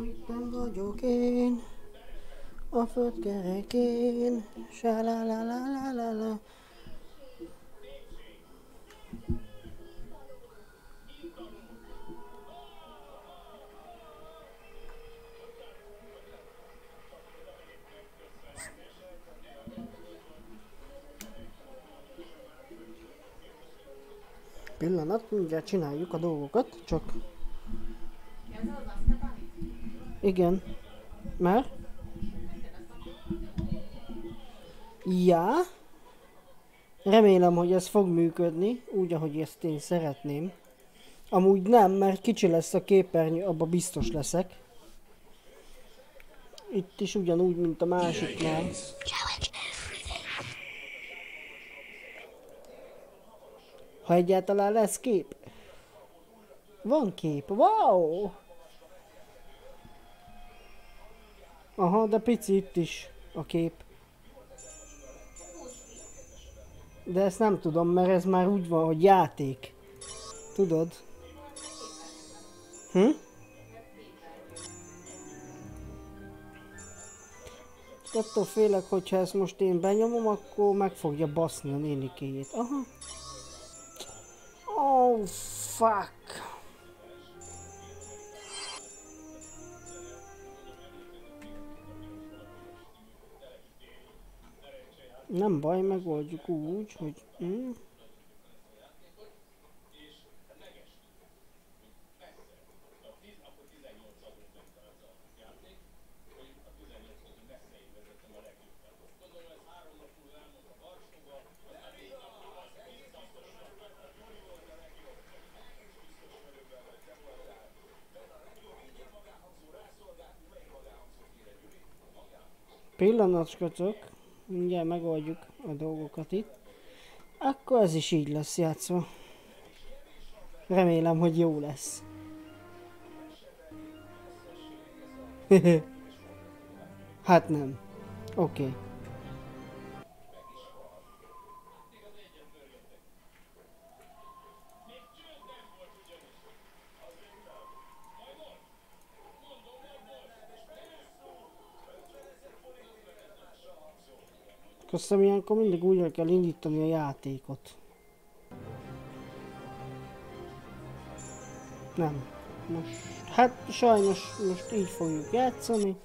Itt nem vagyok én, a föld kerekén, sa la la la la la la. Pillanat, mindjárt csináljuk a dolgokat, csak... Ez az Azkabani? Igen. Már? Ja. Remélem, hogy ez fog működni, úgy, ahogy ezt én szeretném. Amúgy nem, mert kicsi lesz a képernyő, abba biztos leszek. Itt is ugyanúgy, mint a másiknál. Ha egyáltalán lesz kép. Van kép, wow! Aha, de pici itt is a kép. De ezt nem tudom, mert ez már úgy van, hogy játék. Tudod? Attól félek, hogyha ezt most én benyomom, akkor meg fogja baszni a nénikéjét. Aha. Oh, fuck. Nem baj, megoldjuk úgy, hogy... Pillanatskotok, mindjárt megoldjuk a dolgokat itt. Akkor ez is így lesz játszva. Remélem, hogy jó lesz. Hát nem. Oké. Köszönöm, ilyenkor mindig újra kell indítani a játékot. Nem. Most, hát sajnos most így fogjuk játszani,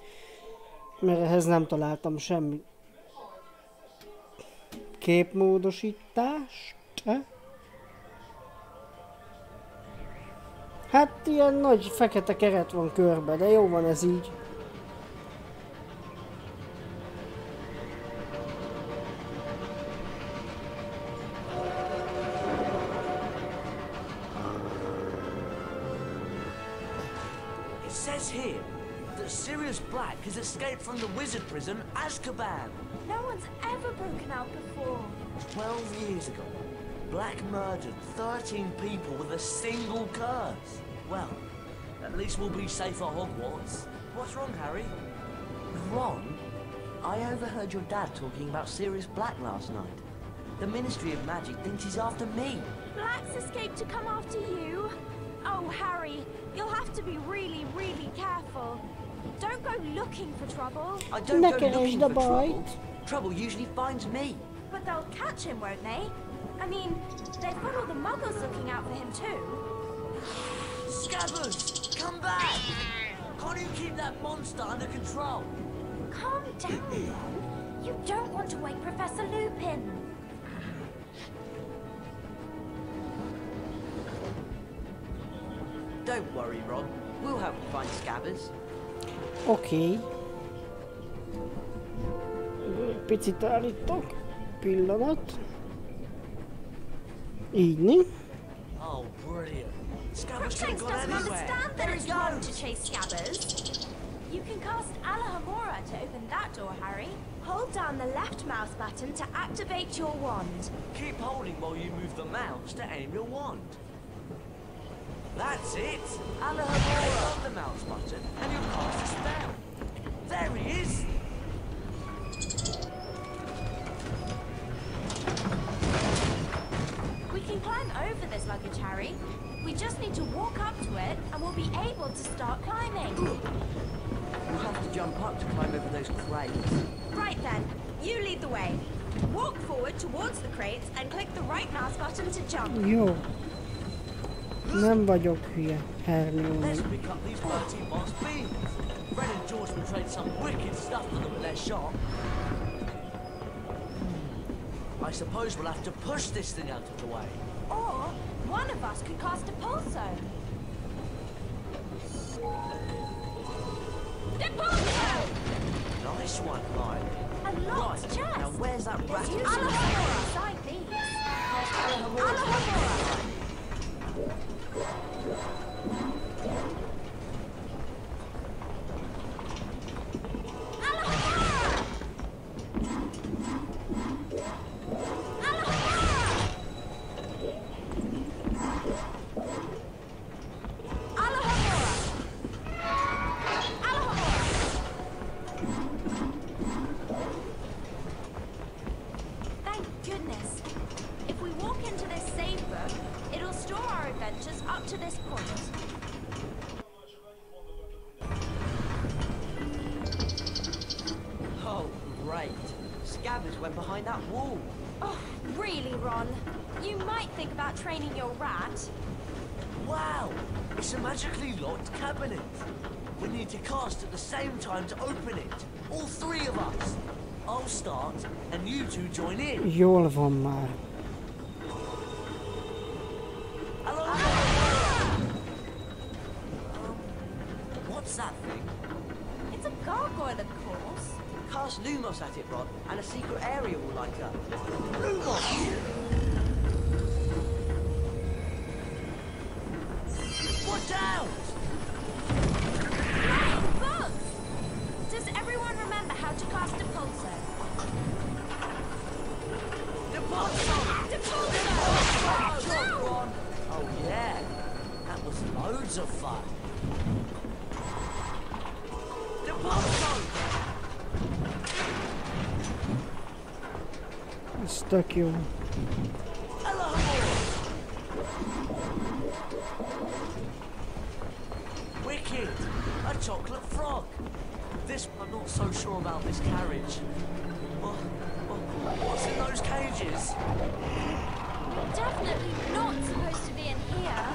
mert ehhez nem találtam semmi képmódosítást. Hát ilyen nagy fekete keret van körbe, de jó van ez így. Has escaped from the wizard prison, Azkaban. No one's ever broken out before. 12 years ago, Black murdered 13 people with a single curse. Well, at least we'll be safe at Hogwarts. What's wrong, Harry? Ron? I overheard your dad talking about Sirius Black last night. The Ministry of Magic thinks he's after me. Black's escaped to come after you? Oh, Harry, you'll have to be really, really careful. Don't go looking for trouble. I don't go looking for trouble. Trouble usually finds me. But they'll catch him, won't they? I mean, they've got all the muggles looking out for him too. Scabbers, come back! Can't you keep that monster under control? Calm down, Ron. You don't want to wake Professor Lupin. Don't worry, Ron. We'll help you find Scabbers. Oké. Picit állítok. Pillanat. Így, né? Oh, brilliant. Scabbers Crookshanks could have doesn't gone anywhere. understand that it's wrong to chase Scabbers. You can cast Alahamora to open that door, Harry. Hold down the left mouse button to activate your wand. Keep holding while you move the mouse to aim your wand. That's it! Alahamora on the mouse button and you'll cast a spell. There he is! We can climb over this luggage, Harry. We just need to walk up to it and we'll be able to start climbing. We'll have to jump up to climb over those crates. Right then, you lead the way. Walk forward towards the crates and click the right mouse button to jump. Jó. Nem vagyok hülye, Let's Hermione. pick up these dirty boss beans. Fred and George will trade some wicked stuff for them at their shop. I suppose we'll have to push this thing out of the way. Or one of us could cast a pulso. The pulso! Nice one, Mike. A locked Right, chest. now where's that rat? Alohomora beside these. Alohomora. Up to this point. Oh, great. Scabbers went behind that wall. Oh, really, Ron? You might think about training your rat. Wow! It's a magically locked cabinet. We need to cast at the same time to open it. All three of us. I'll start, and you two join in. Jól van már. What's that thing? It's a gargoyle, of course. Cast Lumos at it, Rod, and a secret area will light up. Lumos! Watch out! Flying bugs! Does everyone remember how to cast a pulsar? The pulsar! The pulsar! Oh yeah, that was loads of fun. The pulsar! Ez tök jó. Wicked! A chocolate frog! This, I'm not so sure about this carriage. What's in those cages? Definitely not supposed to be in here.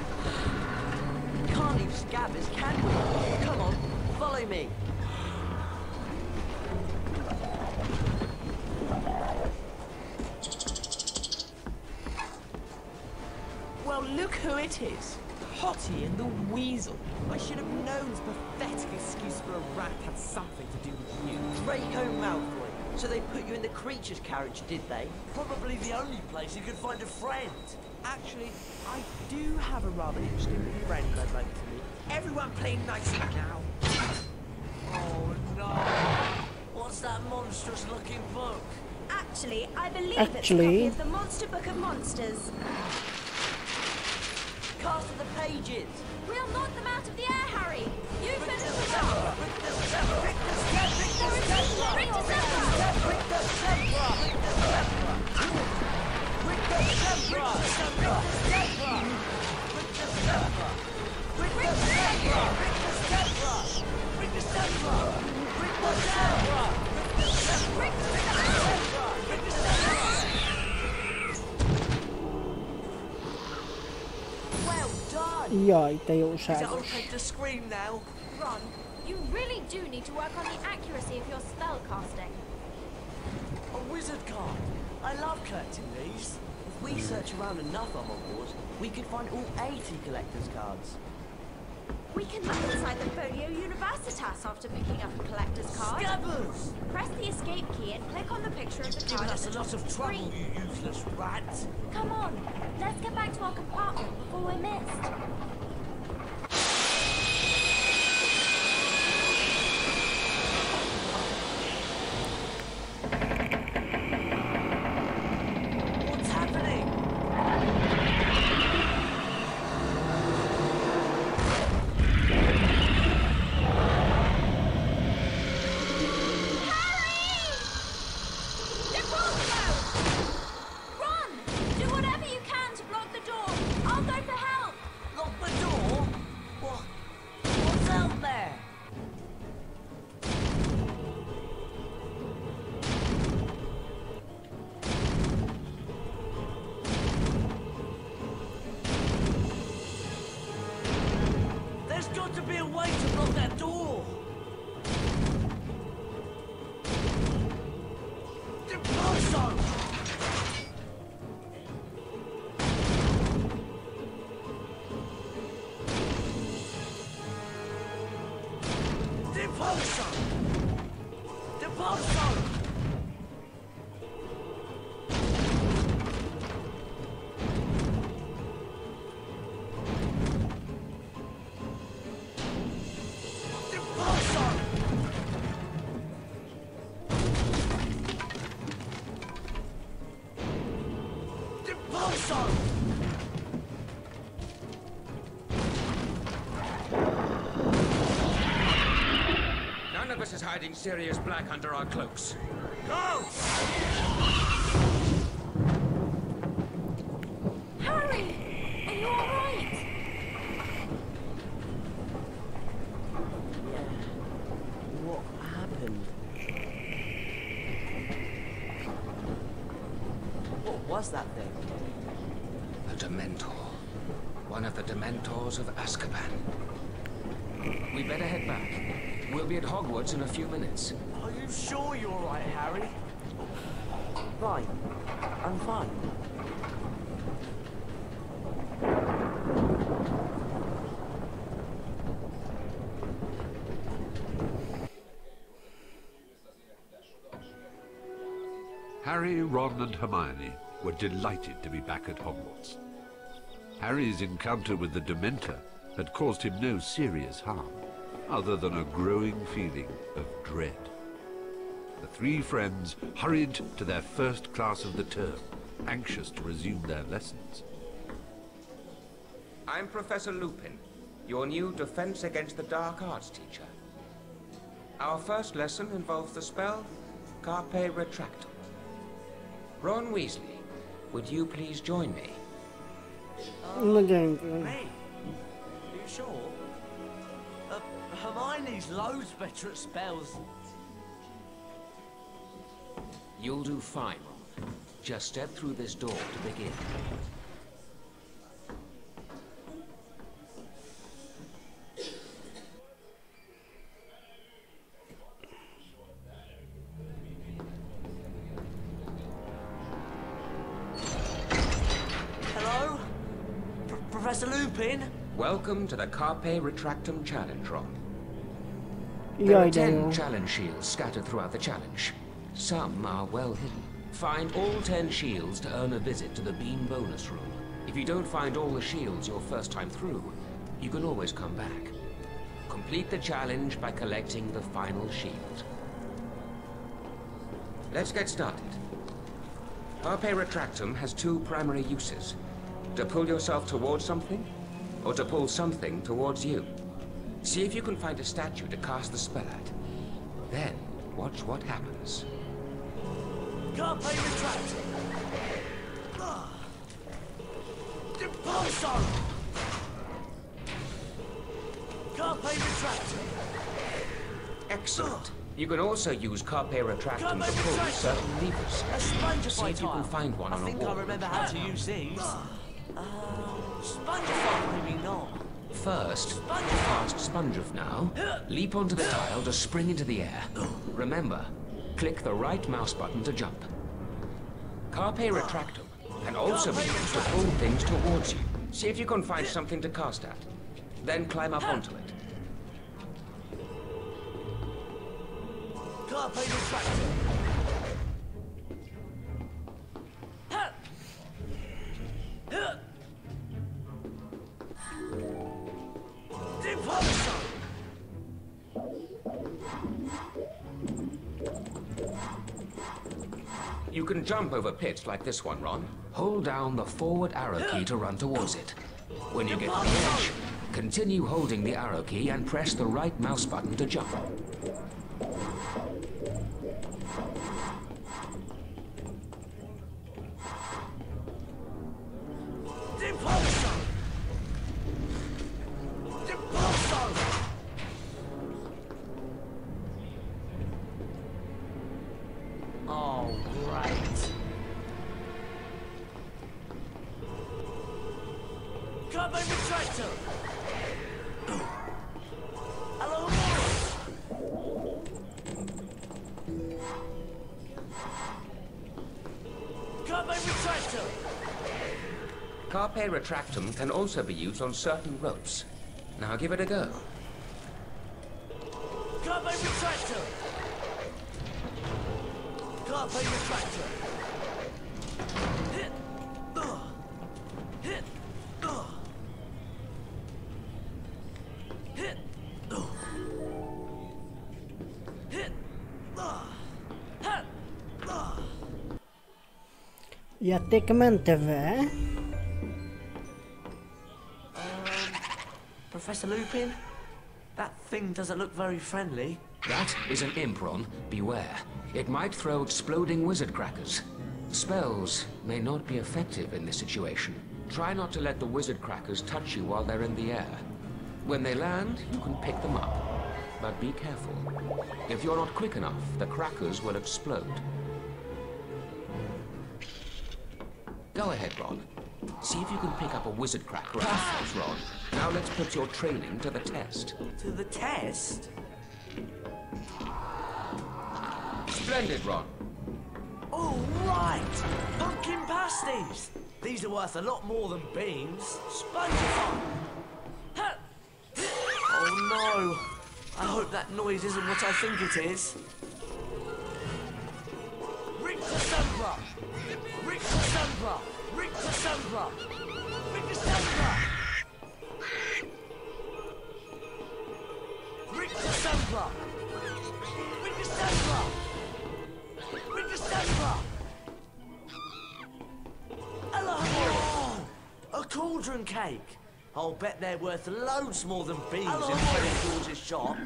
Can't leave Scabbers, can we? Come on, follow me. Well, look who it is. Hottie and the Weasel. I should have known this pathetic excuse for a rat had something to do with you. Draco Malfoy. So they put you in the creature's carriage, did they? Probably the only place you could find a friend. Actually, I do have a rather interesting friend I'd like to meet. Everyone play nicely now. Oh no! What's that monstrous looking book? Actually, I believe it's a copy of the Monster Book of Monsters. Cast of the pages! We'll knock them out of the air, Harry! You can do it! Well done! Jaj, te Is it jóságos. okay to scream now? Ron, you really do need to work on the accuracy of your spell casting. A wizard card! I love collecting these. If we search around enough on Hogwarts, we could find all 80 collector's cards. We can look inside the Folio Universitas after picking up a collector's card. Scabbers! Press the escape key and click on the picture of the Giving card at us the a top lot of of the trouble, screen. you useless rat. Come on, let's get back to our compartment before we're missed. What's happening? Ron, do whatever you can to block the Depulso! Depulso! None of us is hiding Sirius Black under our cloaks. Go! Harry! Are you alright? Yeah. What happened? What was that thing? A Dementor. One of the Dementors of Azkaban. We better head back. We'll be at Hogwarts in a few minutes. Are you sure you're all right, Harry? Fine. I'm fine. Harry, Ron and Hermione were delighted to be back at Hogwarts. Harry's encounter with the Dementor had caused him no serious harm, other than a growing feeling of dread. The three friends hurried to their first class of the term, anxious to resume their lessons. I'm Professor Lupin, your new Defense Against the Dark Arts teacher. Our first lesson involves the spell Carpe Retractum. Ron Weasley, would you please join me? Me? You sure? Hermione's loads better at spells. You'll do fine, Ron. Just step through this door to begin. Hello? Professor Lupin? Welcome to the Carpe Retractum Challenge, Ron. Yeah, There are I 10 know. challenge shields scattered throughout the challenge. Some are well hidden. Find all 10 shields to earn a visit to the Bean bonus room. If you don't find all the shields your first time through, you can always come back. Complete the challenge by collecting the final shield. Let's get started. Carpe Retractum has two primary uses. To pull yourself towards something, or to pull something towards you. See if you can find a statue to cast the spell at. Then, watch what happens. Carpe Retractum! Depulso! Carpe Retractum! Excellent. You can also use Carpe Retractum Carpe to pull Retractum! certain levers. A Spongify See if you tile. can find one on a I think wall. I remember how to use these. Spongify, maybe not. First, cast Spongif now. Leap onto the tile to spring into the air. Remember, click the right mouse button to jump. Carpe Retractum can also be used to pull things towards you. See if you can find something to cast at. Then climb up onto it. Carpe Retractum! Depulso! You can jump over pits like this one, Ron. Hold down the forward arrow key to run towards it. When you get to the edge, continue holding the arrow key and press the right mouse button to jump. Depulso! Depulso! Oh, great. Carpe Retractum! Hello, Carpe Retractum! Carpe Retractum can also be used on certain ropes. Now give it a go. Carpe Carpe retractor! Carpe retractor! Hit! Hit! Hit! Hit! Játék menteve. Professor Lupin? That thing doesn't look very friendly. That is an Impron. Beware. It might throw exploding wizard crackers. Spells may not be effective in this situation. Try not to let the wizard crackers touch you while they're in the air. When they land, you can pick them up. But be careful. If you're not quick enough, the crackers will explode. Go ahead, Ron. See if you can pick up a wizard cracker out of those, Ron. Now let's put your training to the test. To the test? Splendid, Ron. Oh, right! Pumpkin pasties! These are worth a lot more than beans. Spongify! Ha! Oh no! I hope that noise isn't what I think it is. Rick the Sembra! Rick the Sembra! Rick the Sembra! Rick the Sembra! Rick the Sembra! Rick the Sembra! Rick the Sembra! Hello! Oh, a cauldron cake! I'll bet they're worth loads more than beans in Freddy George's shop.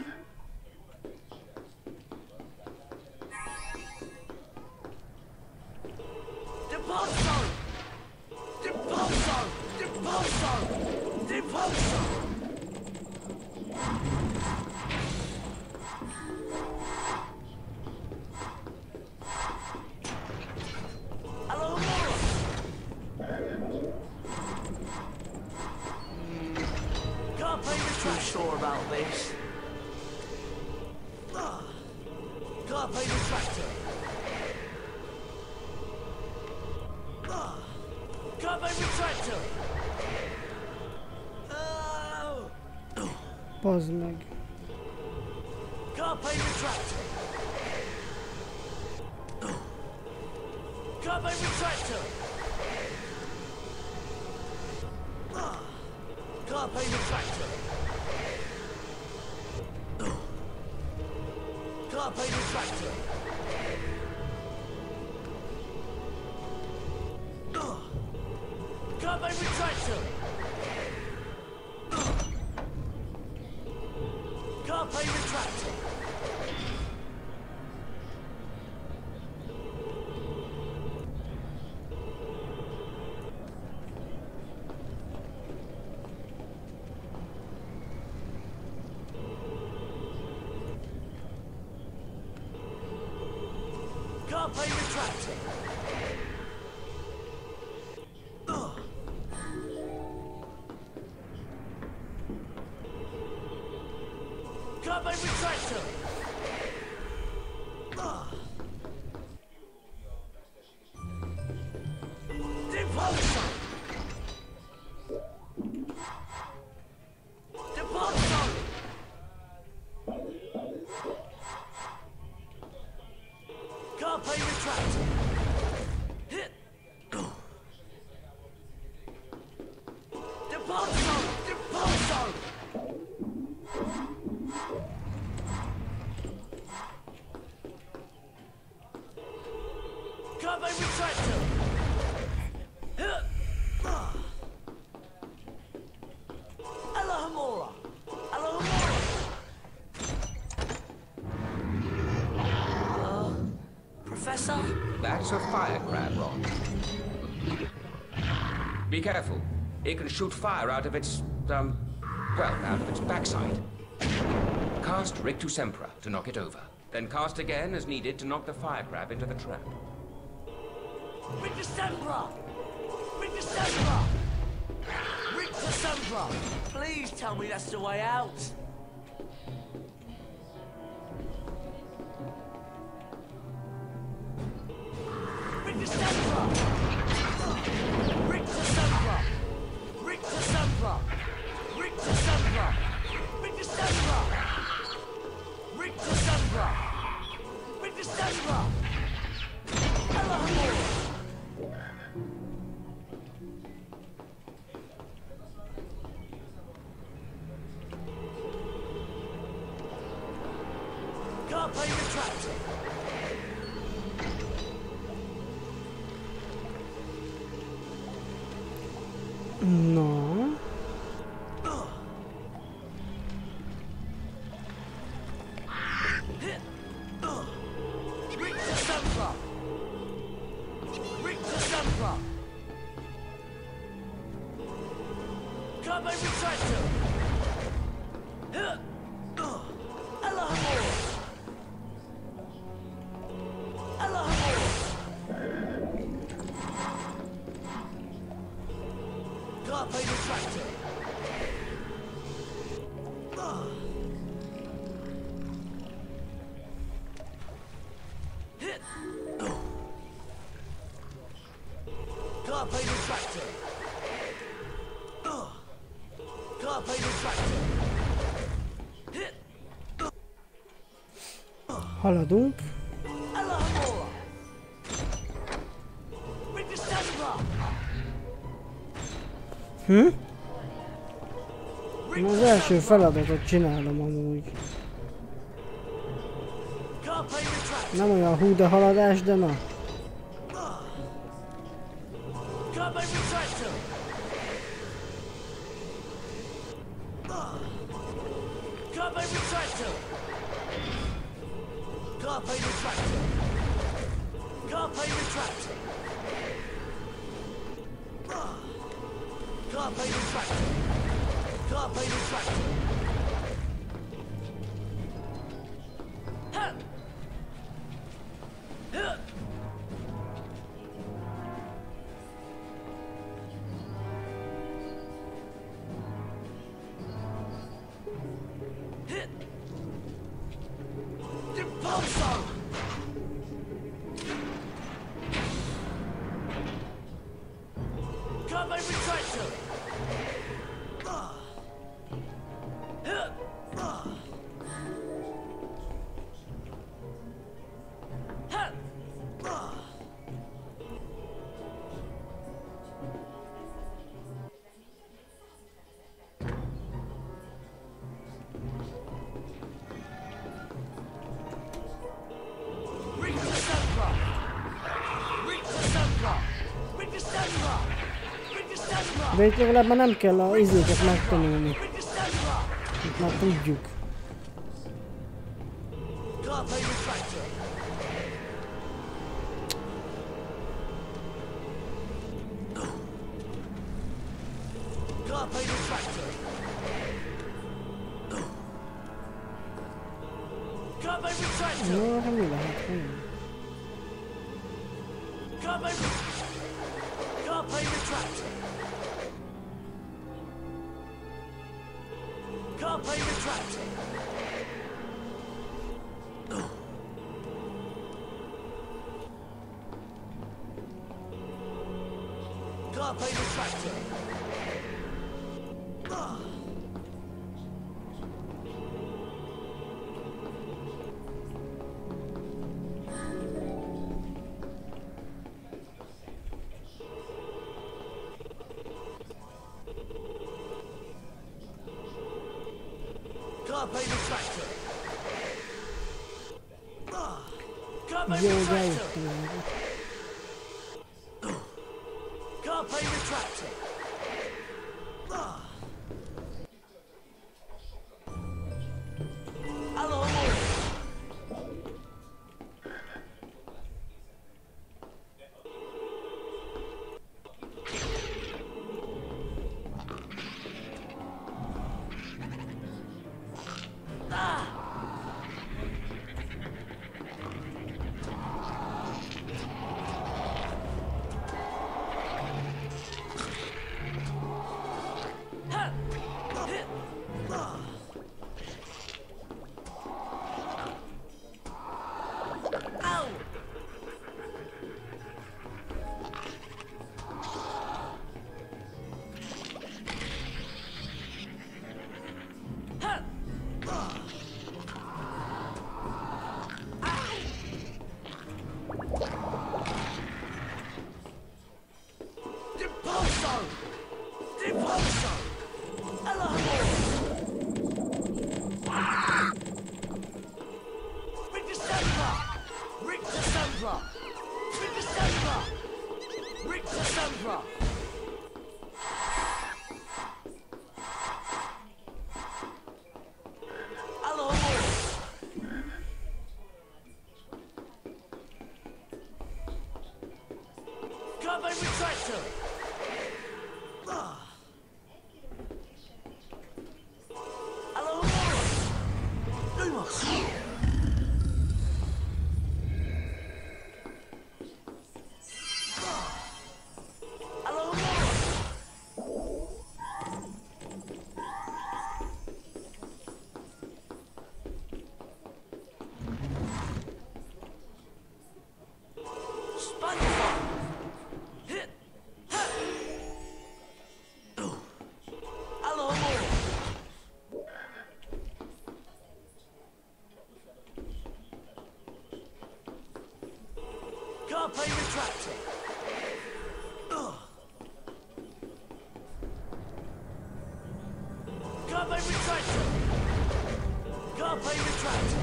Deposo! Deposo! Deposo! Deposo! Hello, Laura! Can't play with too sure about this. Can't play with tractor. Can't play with tractor. Bazd meg. Can't play with tractor. Can't play with tractor. Carpe retractor. Carpe retractor. Carpe retractor. Carpe retractor. Carpe retractor. Carpe retractor. Deposo. Deposo. Carpe retractor. Hit. Deposo. Deposo. Carpe retractor. Alhamora. Alhamora. Professor? That's a fire crab, Ron. Be careful. It can shoot fire out of its, well, out of its backside. Cast Rictus Sempra to knock it over. Then cast again as needed to knock the fire crab into the trap. Rictus Sempra! Rictus Sempra! Rictus Sempra! Please tell me that's the way out. Rictus Sempra! Rictus Sempra! Rictus Sempra! Rictus Sempra! Rictus Sempra! Rictus No. Haladunk. Én az első feladatot csinálom amúgy. Nem olyan hú de haladás, de na. De itt legalább már nem kell a izéket megtanulni. Itt már tudjuk. Jó, hát mi lehet? Jó, bejöttem. Carpe retractor.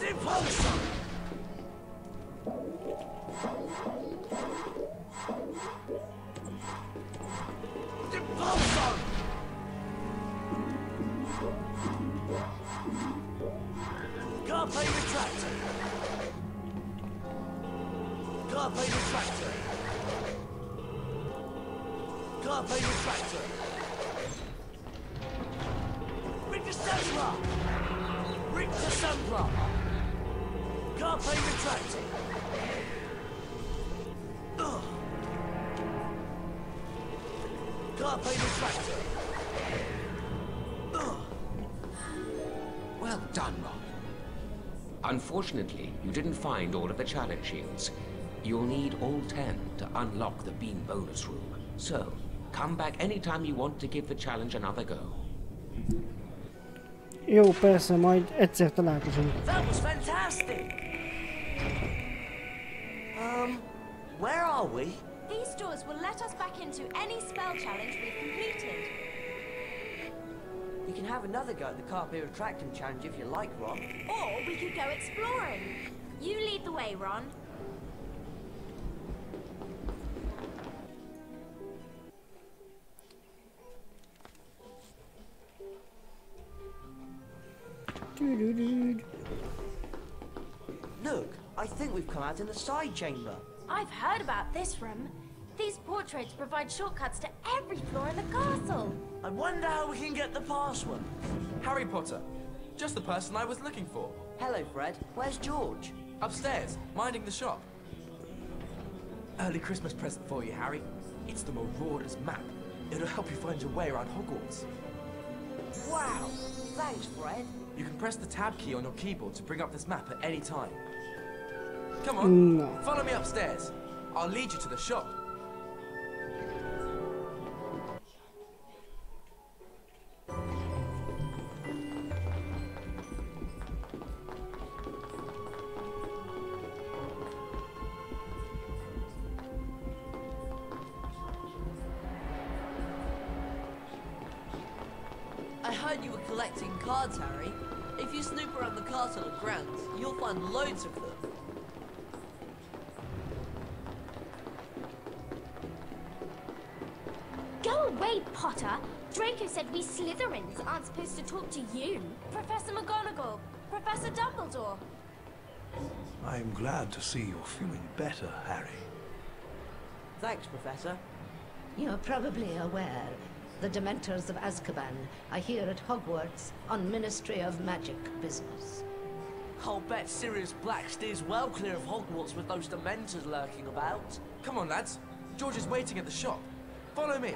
Impulsion. Impulsion. Carpe retractor. Carpe retractor. Carpe retractor. Rictus Templar. Rictus Templar. Carpe retractor. Carpe retractor. Well done, Ron. Unfortunately, you didn't find all of the challenge shields. You'll need all 10 to unlock the beam bonus room. So, come back anytime you want to give the challenge another go. Jó, persze, majd egyszer találkozunk. That was fantastic. Where are we? These doors will let us back into any spell challenge we've completed. You can have another go at the Carpe Retractum challenge if you like, Ron. Or we could go exploring. You lead the way, Ron. Look, I think we've come out in the side chamber. I've heard about this room. These portraits provide shortcuts to every floor in the castle. I wonder how we can get the password. Harry Potter. Just the person I was looking for. Hello, Fred. Where's George? Upstairs, minding the shop. Early Christmas present for you, Harry. It's the Marauder's map. It'll help you find your way around Hogwarts. Wow! Thanks, Fred. You can press the tab key on your keyboard to bring up this map at any time. Come on, No. follow me upstairs. I'll lead you to the shop. I heard you were collecting cards, Harry. If you snoop around the castle and grounds, you'll find loads of them. Go away, Potter. Draco said we Slytherins aren't supposed to talk to you. Professor McGonagall, Professor Dumbledore. I'm glad to see you're feeling better, Harry. Thanks, Professor. You're probably aware the Dementors of Azkaban are here at Hogwarts on Ministry of Magic business. I'll bet Sirius Black steers well clear of Hogwarts with those Dementors lurking about. Come on, lads. George is waiting at the shop. Follow me.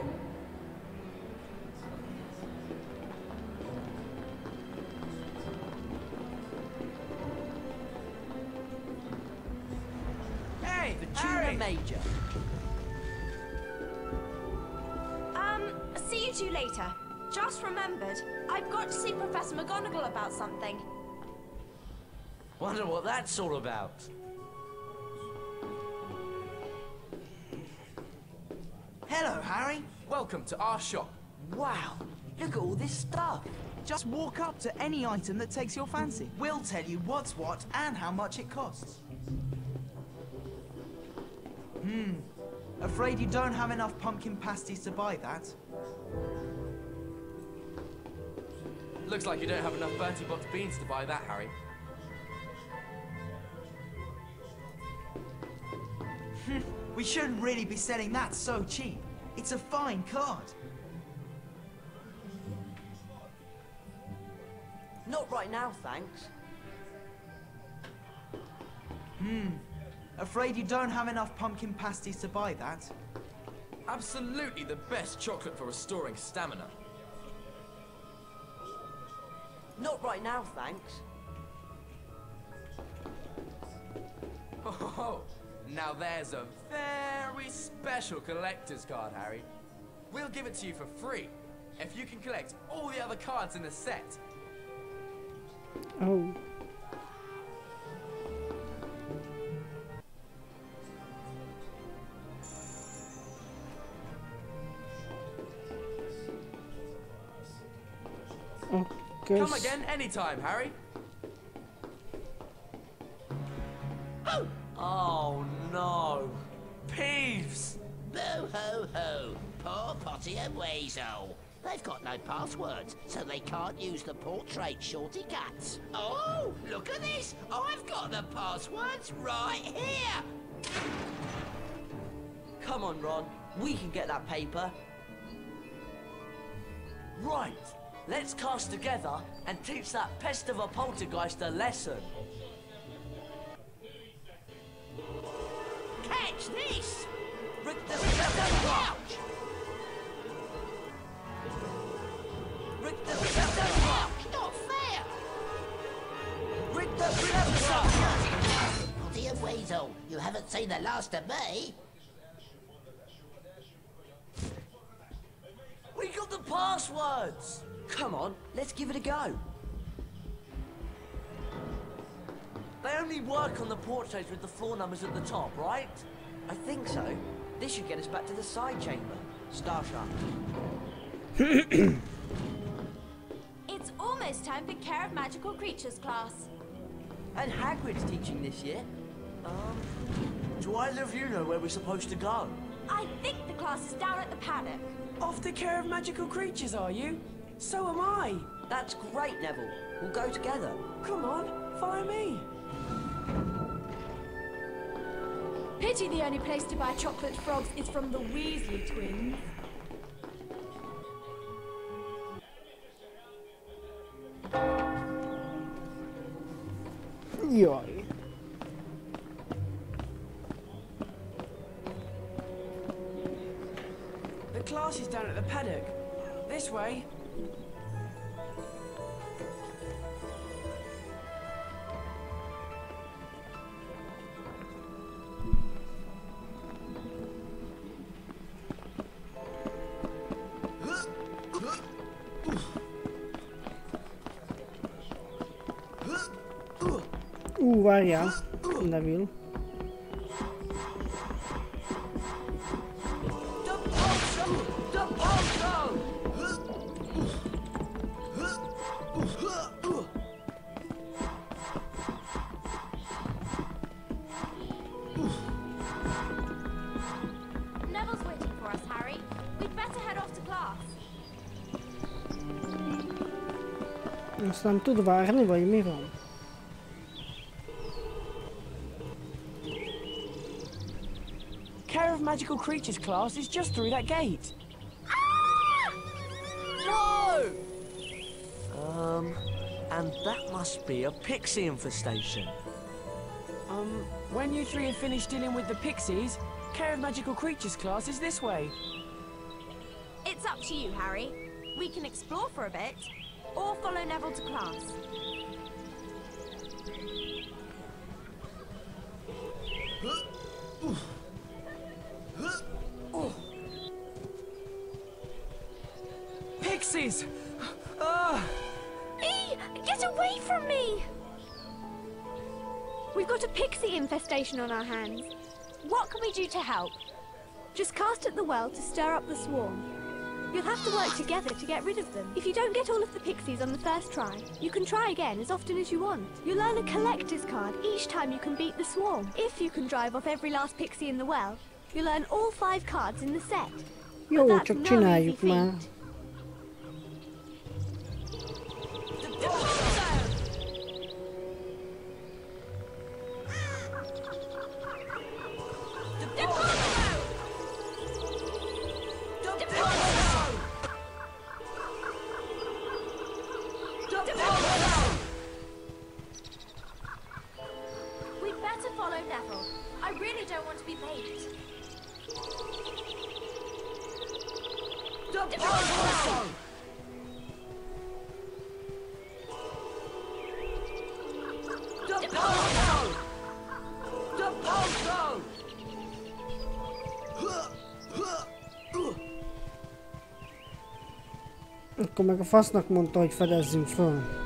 Hey, The Harry! Tuna Major. See you two later. Just remembered, I've got to see Professor McGonagall about something. Wonder what that's all about. Hello, Harry. Welcome to our shop. Wow, look at all this stuff. Just walk up to any item that takes your fancy. We'll tell you what's what and how much it costs. Afraid you don't have enough pumpkin pasties to buy that? Looks like you don't have enough Bertie Bott's beans to buy that, Harry. We shouldn't really be selling that so cheap. It's a fine card. Not right now, thanks. Afraid you don't have enough pumpkin pasties to buy that? Absolutely the best chocolate for restoring stamina. Not right now, thanks. Oh, now there's a very special collector's card, Harry. We'll give it to you for free if you can collect all the other cards in the set. Oh. Come again anytime, Harry. Oh no. Peeves! Boo hoo hoo. Poor Potty and Weasel. They've got no passwords, so they can't use the portrait shorty cuts. Oh, look at this! I've got the passwords right here! Come on, Ron. We can get that paper. Right. Let's cast together and teach that pest of a poltergeist a lesson. Catch this! Rick the Ouch! Rick the Not fair! Rick the Potty and Weasel, you haven't seen the last of me. We got the passwords! Come on, let's give it a go. They only work on the portraits with the floor numbers at the top, right? I think so. This should get us back to the side chamber. Starsharp. It's almost time for Care of Magical Creatures class. And Hagrid's teaching this year. Do either of you know where we're supposed to go? I think the class is down at the paddock. Off the Care of Magical Creatures, are you? So am I. That's great, Neville. We'll go together. Come on, follow me. Pity the only place to buy chocolate frogs is from the Weasley twins. Jaj. The class is down at the paddock. This way. Várjál, Neville. Neville's waiting for us, Harry. We'd better head off to class. Azt nem tud várni, vagy mi van? Care of Magical Creatures class is just through that gate. No! And that must be a pixie infestation. When you three have finished dealing with the pixies, Care of Magical Creatures class is this way. It's up to you, Harry. We can explore for a bit, or follow Neville to class. Pixies! Get away from me! We've got a pixie infestation on our hands. What can we do to help? Just cast at the well to stir up the swarm. You'll have to work together to get rid of them. If you don't get all of the pixies on the first try, you can try again as often as you want. You'll earn a collector's card each time you can beat the swarm. If you can drive off every last pixie in the well, you'll earn all 5 cards in the set. Jó, But csak that's no csináljuk easy már. feat. We'd better follow Neville. I really don't want to be late. Akkor meg a fasznak mondta, hogy fedezzünk föl.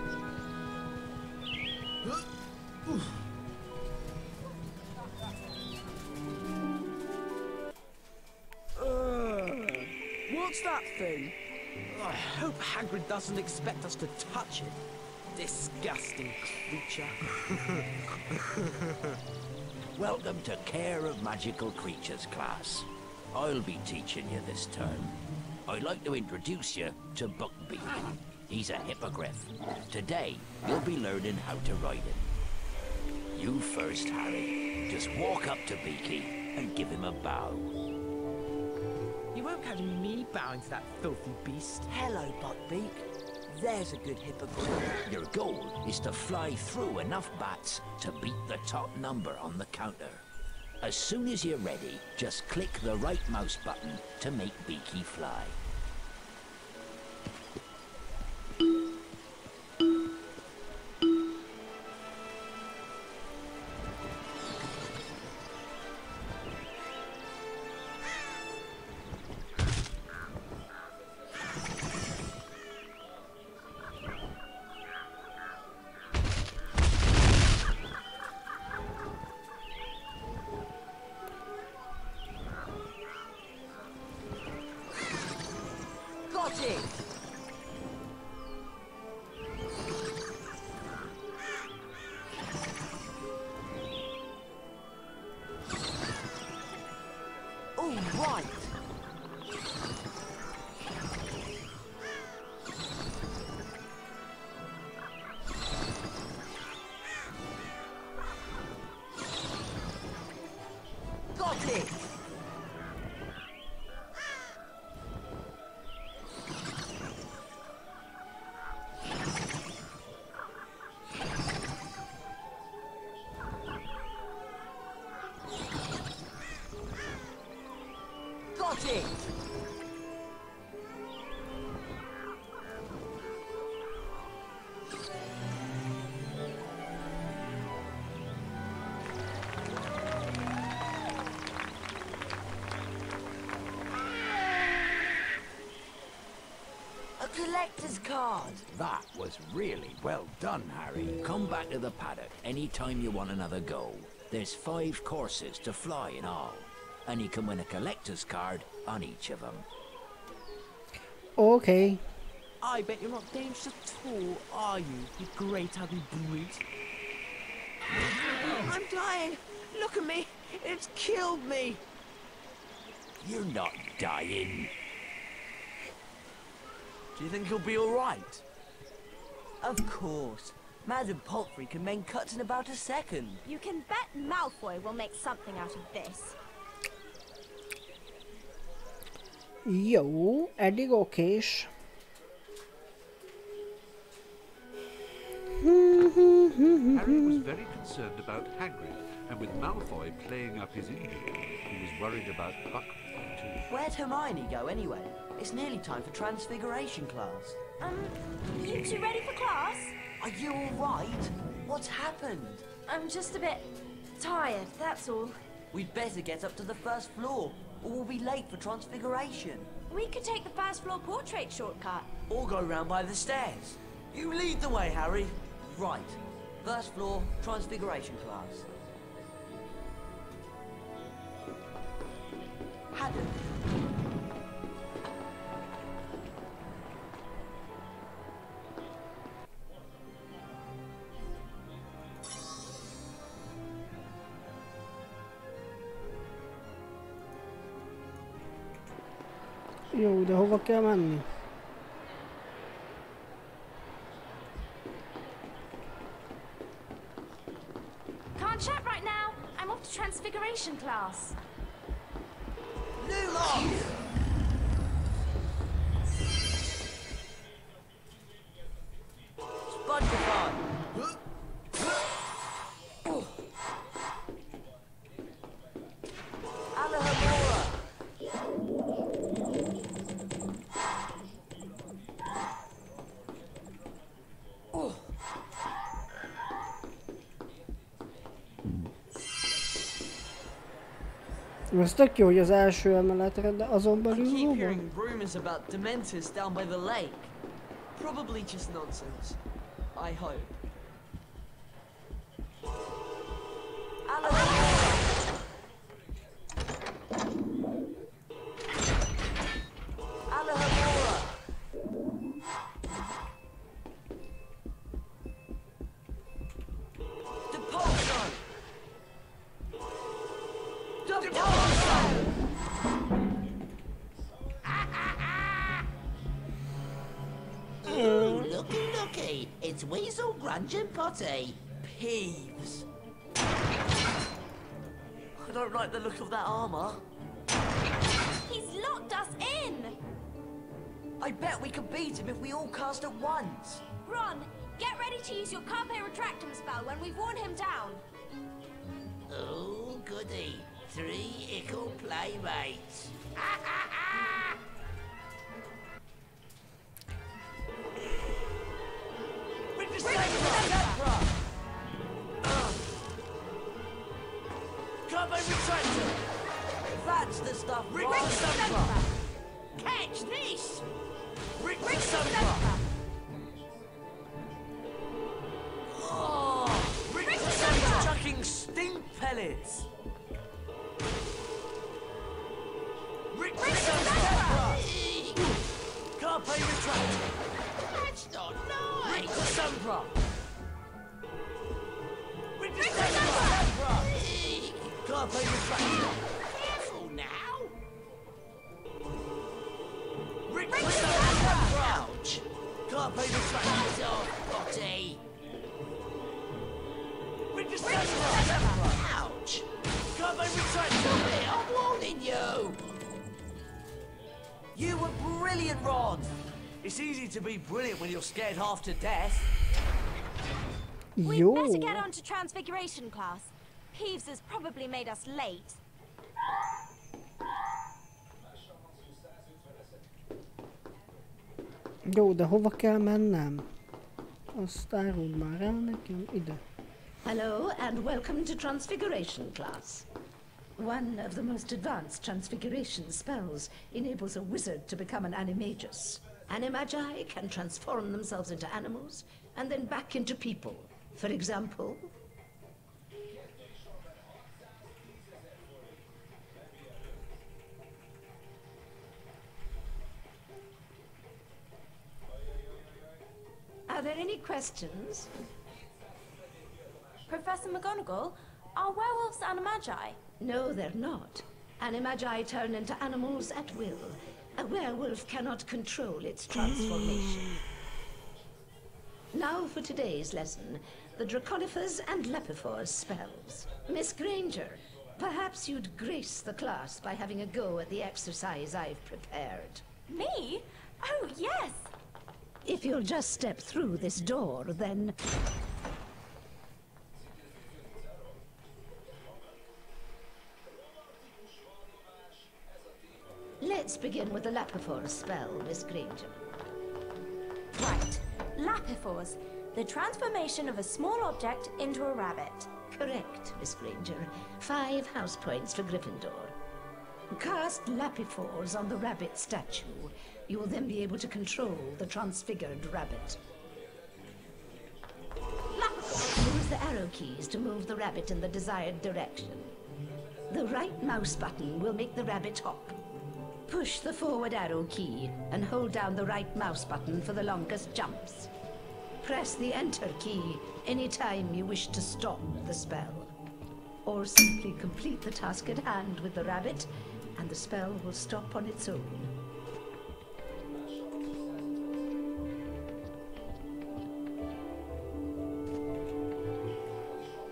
What's that thing? I hope Hagrid doesn't expect us to touch it. Disgusting creature. Welcome to Care of Magical Creatures class. I'll be teaching you this term. I'd like to introduce you to Buckbeak. He's a hippogriff. Today, you'll be learning how to ride him. You first, Harry. Just walk up to Beaky and give him a bow. You won't catch me bowing to that filthy beast. Hello, Buckbeak. There's a good hippogriff. Your goal is to fly through enough bats to beat the top number on the counter. As soon as you're ready, just click the right mouse button to make Beaky fly. Collector's card. That was really well done, Harry. Come back to the paddock anytime you want another go. There's 5 courses to fly in all, and you can win a collector's card on each of them. Okay. I bet you're not dangerous at all, are you, you great ugly brute? I'm dying. Look at me. It's killed me. You're not dying. Do you think he'll be all right? Of course. Madam Palfrey can make cuts in about a second. You can bet Malfoy will make something out of this. Jó, eddig okés. Harry was very concerned about Hagrid, and with Malfoy playing up his injury, he was worried about Buckbeak too. Where'd Hermione go anyway? It's nearly time for Transfiguration class. You two ready for class? Are you all right? What's happened? I'm just a bit tired, that's all. We'd better get up to the first floor, or we'll be late for Transfiguration. We could take the first floor portrait shortcut. Or go round by the stairs. You lead the way, Harry. Right. First floor, Transfiguration class. Haddon. Jó, de hova kell menni? Can't chat right now. I'm off to Transfiguration class. Lumos! Spongify! Alahamora! Ez tök jó, hogy az első emeletre, de azon belül I keep hova? hearing rumors about Dementors down by the lake. Probably just nonsense. I hope. Alahamora! Weasel, Grunge and Potty. Peeves. I don't like the look of that armor. He's locked us in! I bet we could beat him if we all cast at once. Ron, get ready to use your Carpe Retractum spell when we've worn him down. Oh, goody. 3 ickle playmates. Carpe Retractor! That's the stuff, Rick Ron. Sumper! Catch this! Rick Sumper! Oh! Rick Sumper chucking stink pellets! Rick Sumper! Carpe Retractor! That's not nice! Rick Sumper! Rick Sumper! Carpe Retractor! Careful now! Rick Sumper! Ouch! Carpe Retractor! Eyes off, Potty! Rick Sumper! Ouch! Carpe Retractor! Stop it! I'm warning you! You were brilliant, Ron! It's easy to be brilliant when you're scared half to death. We'd Yo. better get on to Transfiguration class. Peeves has probably made us late. Jó, de hova kell mennem? Azt áruld már el nekem ide. Hello and welcome to Transfiguration class. One of the most advanced transfiguration spells enables a wizard to become an animagus. Animagi can transform themselves into animals and then back into people. For example, are there any questions? Professor McGonagall, are werewolves animagi? No, they're not. Animagi turn into animals at will. A werewolf cannot control its transformation. Now for today's lesson, the Draconifers and Lepifors spells. Miss Granger, perhaps you'd grace the class by having a go at the exercise I've prepared. Me? Oh, yes! If you'll just step through this door, then... Let's begin with the Lapifors spell, Miss Granger. Right. Lapifors, the transformation of a small object into a rabbit. Correct, Miss Granger. 5 house points for Gryffindor. Cast Lapifors on the rabbit statue. You will then be able to control the transfigured rabbit. Use the arrow keys to move the rabbit in the desired direction. The right mouse button will make the rabbit hop. Push the forward arrow key and hold down the right mouse button for the longest jumps. Press the enter key anytime you wish to stop the spell. Or simply complete the task at hand with the rabbit and the spell will stop on its own.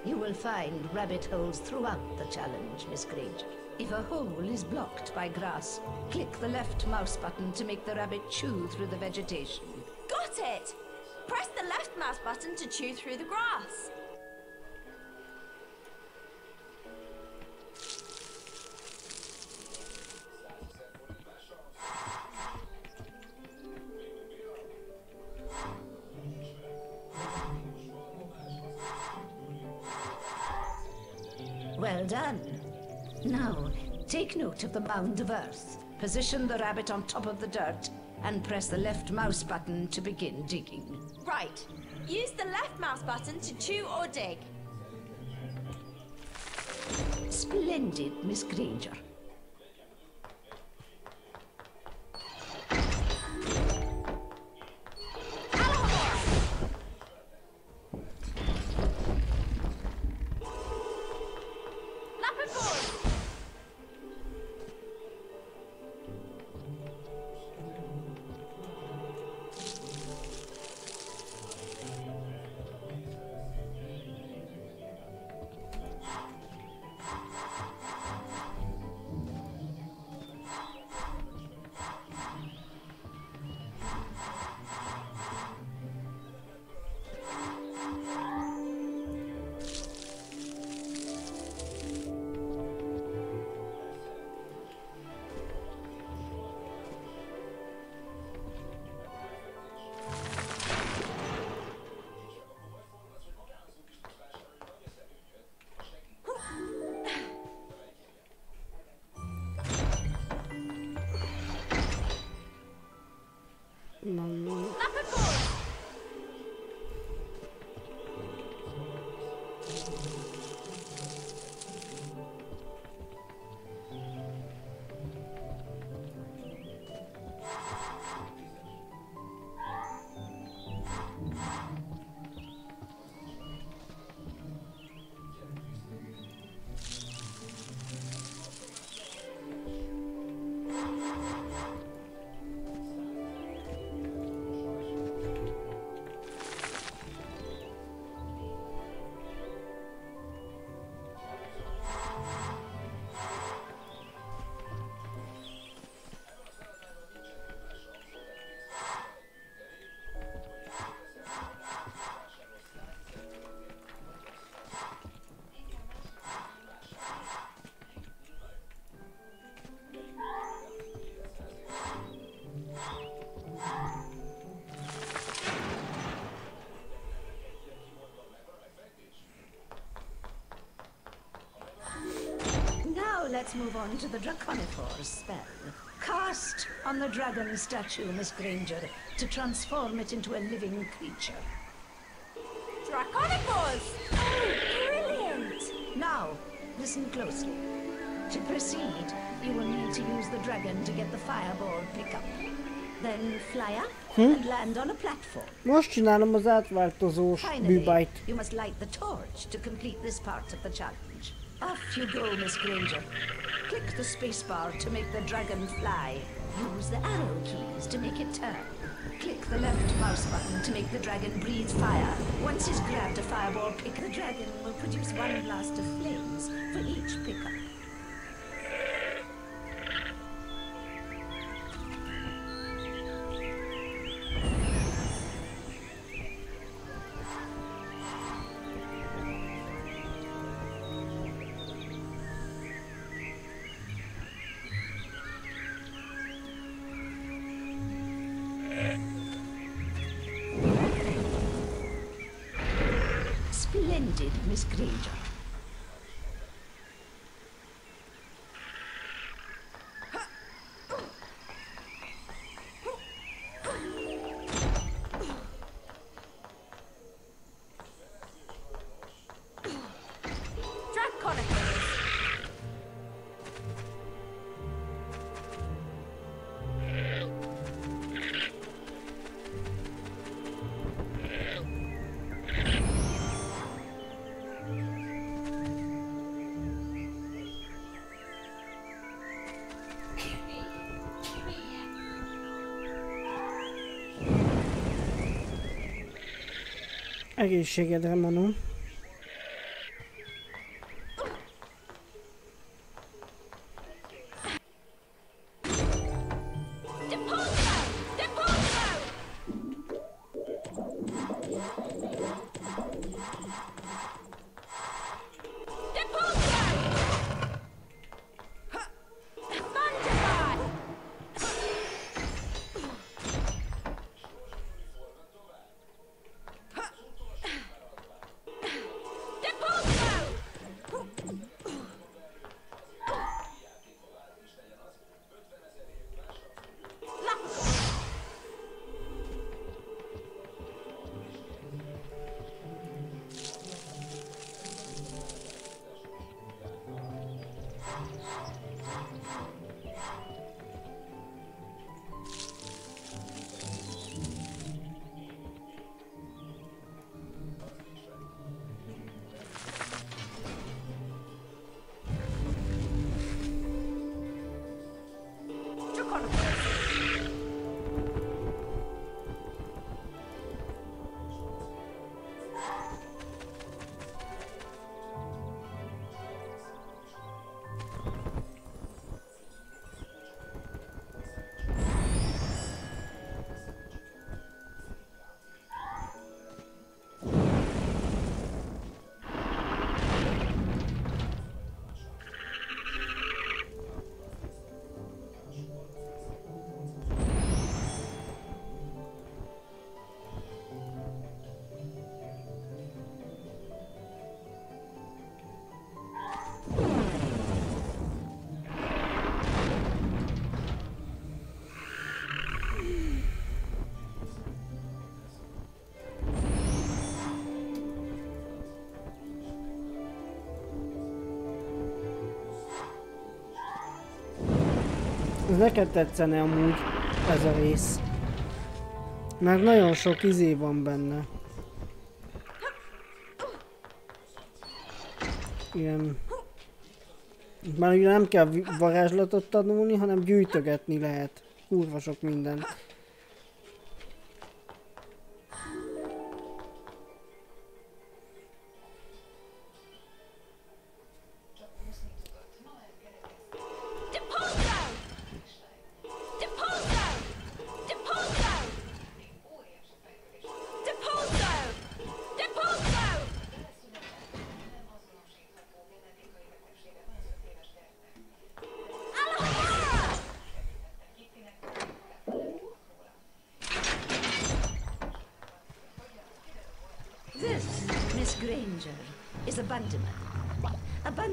You will find rabbit holes throughout the challenge, Miss Granger. If a hole is blocked by grass, click the left mouse button to make the rabbit chew through the vegetation. Got it! Press the left mouse button to chew through the grass. Well done. Now, take note of the mound of earth. Position the rabbit on top of the dirt and press the left mouse button to begin digging. Right. Use the left mouse button to chew or dig. Splendid, Miss Granger. Now let's move on to the Draconiphore spell. Cast on the dragon statue, Miss Granger, to transform it into a living creature. Draconiphores! Oh, brilliant! Now, listen closely. To proceed, you will need to use the dragon to get the fireball pickup. Then fly up and land on a platform. Most csinálom az átváltozós bűbájt. You must light the torch to complete this part of the challenge. Off you go, Miss Granger. Click the spacebar to make the dragon fly. Use the arrow keys to make it turn. Click the left mouse button to make the dragon breathe fire. Once he's grabbed a fireball pick, the dragon will produce one blast of flames for each pickup. Splendid, Miss Granger. Egészségedre, Manu. Ez neked tetszene amúgy ez a rész. Mert nagyon sok izé van benne. Ilyen... Már ugye nem kell varázslatot tanulni, hanem gyűjtögetni lehet. Kurva sok mindent.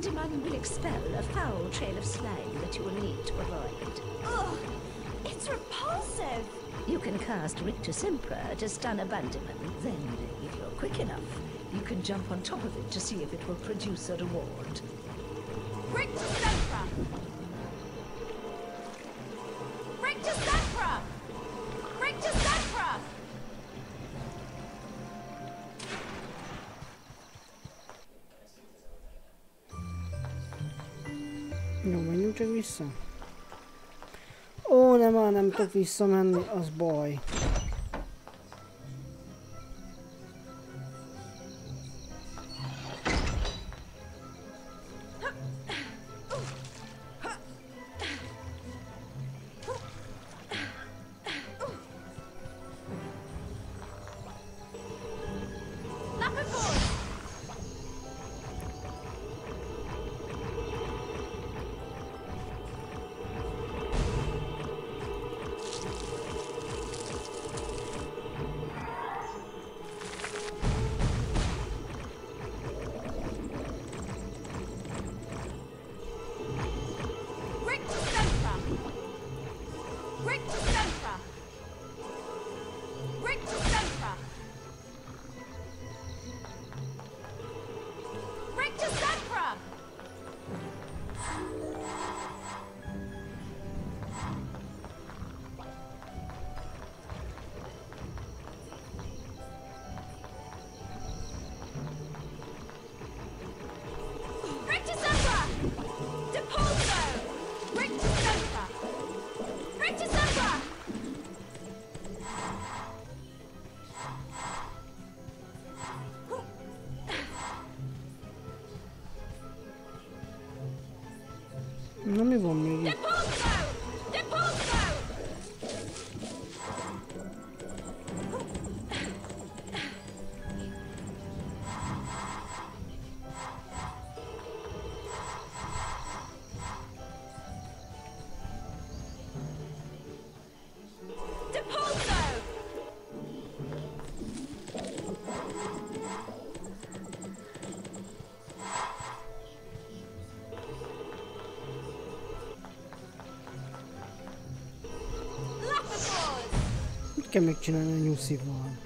Bandyman will expel a foul trail of slime that you will need to avoid. Ugh! It's repulsive! You can cast Rictus Sempra to stun a Bandyman. Then, if you're quick enough, you can jump on top of it to see if it will produce a reward. Rictus Sempra! Rictus Sempra! Rictus Sempra! Jó, menjünk csak vissza. Ó, nem tudok visszamenni, az baj. Na mi van még itt? Mit kell megcsinálni a nyuszival?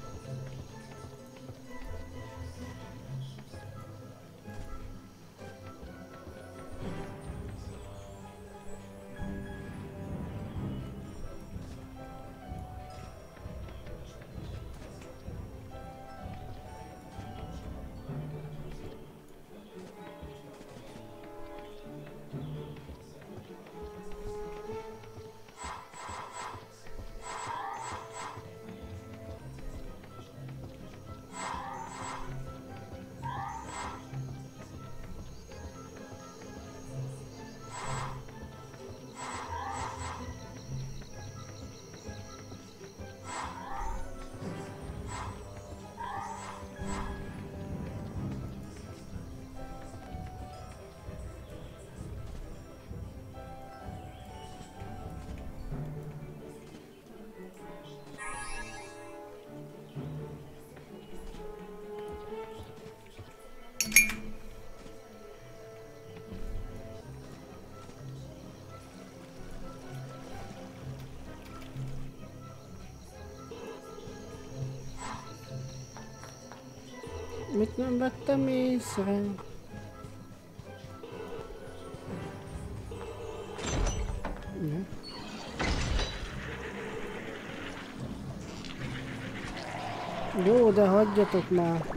Mit nem vettem észre? Ja. Jó, de hagyjatok már!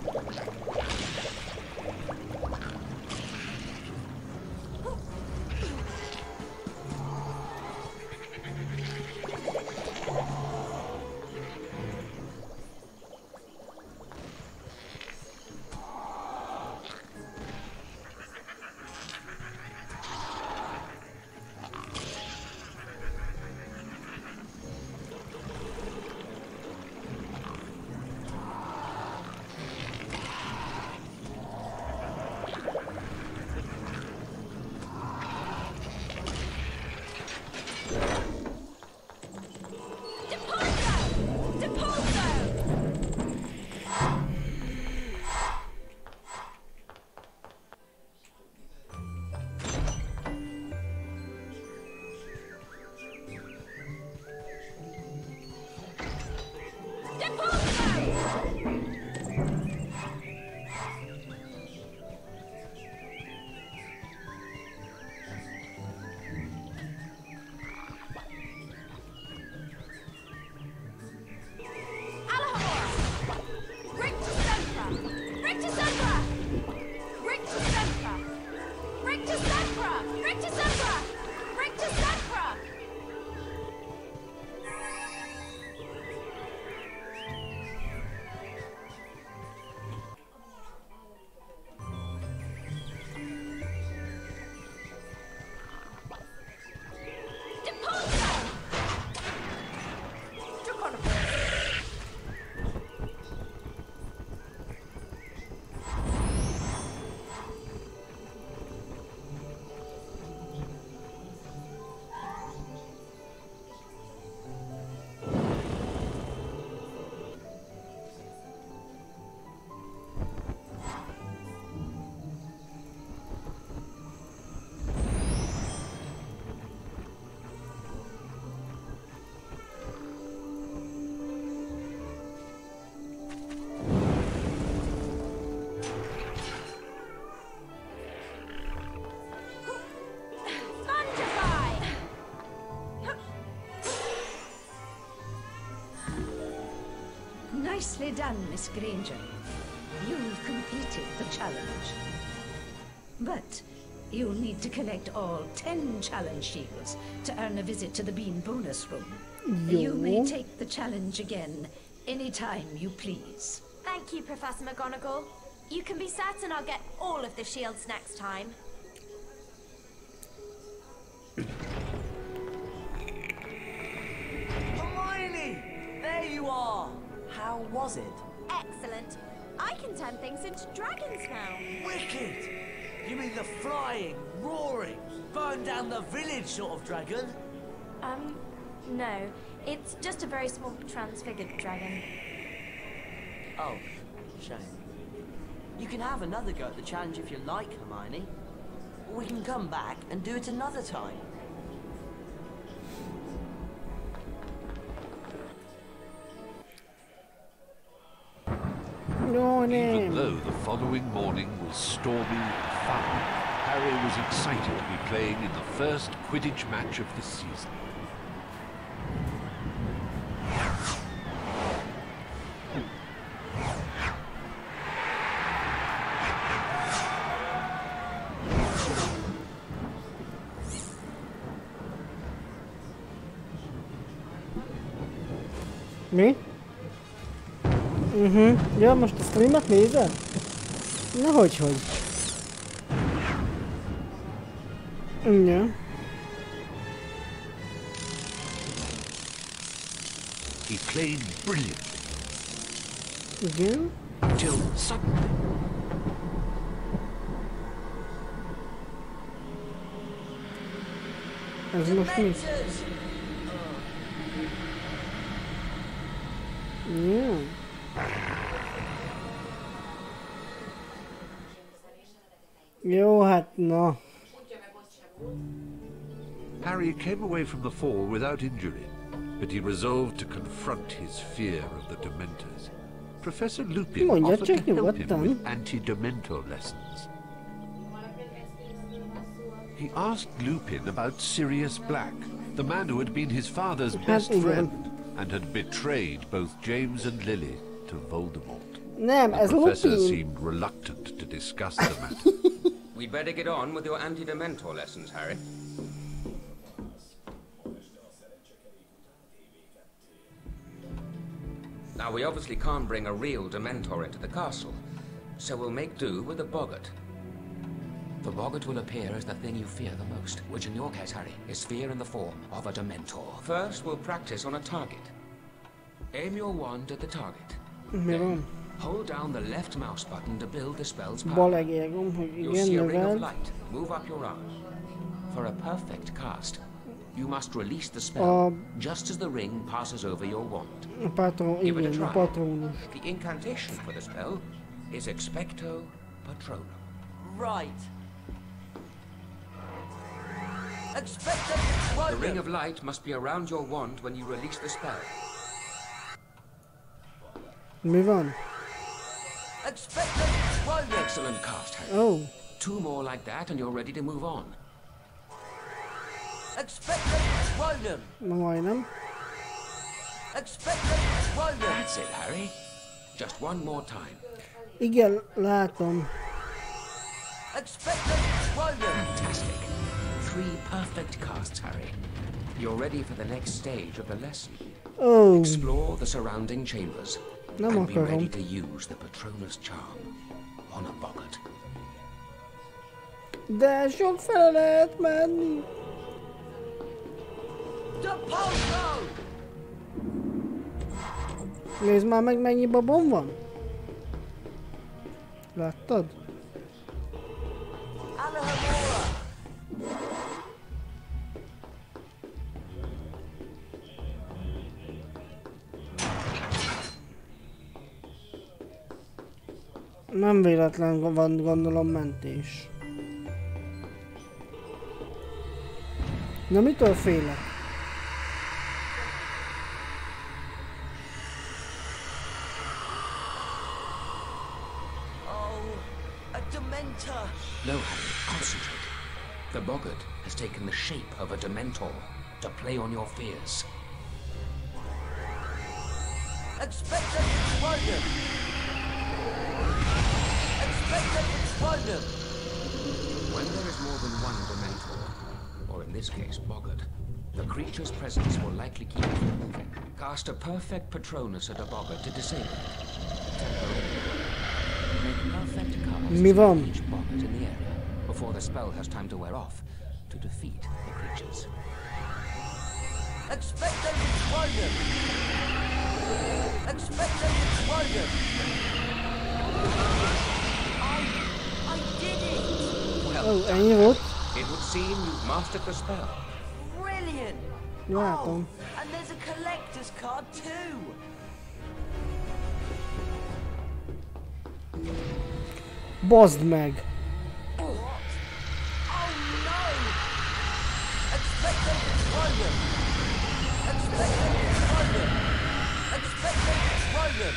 Nicely done, Miss Granger. You've completed the challenge. But you'll need to collect all 10 challenge shields to earn a visit to the Bean bonus room. You may take the challenge again anytime you please. Thank you, Professor McGonagall. You can be certain I'll get all of the shields next time. Hermione! There you are! How was it? Excellent. I can turn things into dragons now. Wicked! You mean the flying, roaring, burn down the village sort of dragon? No. It's just a very small transfigured dragon. Oh, shame. You can have another go at the challenge if you like, Hermione. Or we can come back and do it another time. Even though the following morning was stormy and foul, Harry was excited to be playing in the first Quidditch match of the season. Mi? Ja, most a streamet nézed? Na hogyhogy. Ja. He played brilliantly. Igen. Till suddenly. Ez most mi? Ja. Jó, hát na. Harry came away from the fall without injury, but he resolved to confront his fear of the Dementors. Professor Lupin offered to help him with anti-Dementor lessons. He asked Lupin about Sirius Black, the man who had been his father's best friend and had betrayed both James and Lily to Voldemort. The professor seemed reluctant to discuss the matter. We'd better get on with your anti-Dementor lessons, Harry. Now, we obviously can't bring a real Dementor into the castle, so we'll make do with a boggart. The boggart will appear as the thing you fear the most, which in your case, Harry, is fear in the form of a Dementor. First, we'll practice on a target. Aim your wand at the target. Then, hold down the left mouse button to build the spell's power. You'll see a ring of light move up your arm. For a perfect cast, you must release the spell just as the ring passes over your wand. Give it a try. The incantation for the spell is Expecto Patronum. Right. Expecto Patronum! The ring of light must be around your wand when you release the spell. Move on. Expecto Patronum! Excellent cast, Harry. Oh. 2 more like that and you're ready to move on. Expecto Patronum! Majdnem. Expecto Patronum! That's it, Harry. Just 1 more time. Igen, látom. Expecto Patronum! Fantastic. 3 perfect casts, Harry. You're ready for the next stage of the lesson. Oh. Explore the surrounding chambers Nem and be akarom. ready to use the Patronus charm on a boggart. De sok fele lehet menni. Nézd már meg, mennyi babom van. Láttad? Nem véletlen van, gondolom, mentés. Na mitől félek? No, Harry, concentrate. The boggart has taken the shape of a Dementor to play on your fears. Expected explosion! Expected explosion! When there is more than one Dementor, or in this case, boggart, the creature's presence will likely keep it from moving. Cast a perfect Patronus at a boggart to disable it. Temporarily. Make perfect casts Mivam. each boggart in the area before the spell has time to wear off to defeat the creatures. Expected explosion! Expected explosion! I did it! Well Oh, done. ennyi volt? It would seem you've mastered the spell. Brilliant! Látom. And there's a collector's card too! Baszd meg! What? Oh no! Expected explosion! Expected explosion! Expected explosion!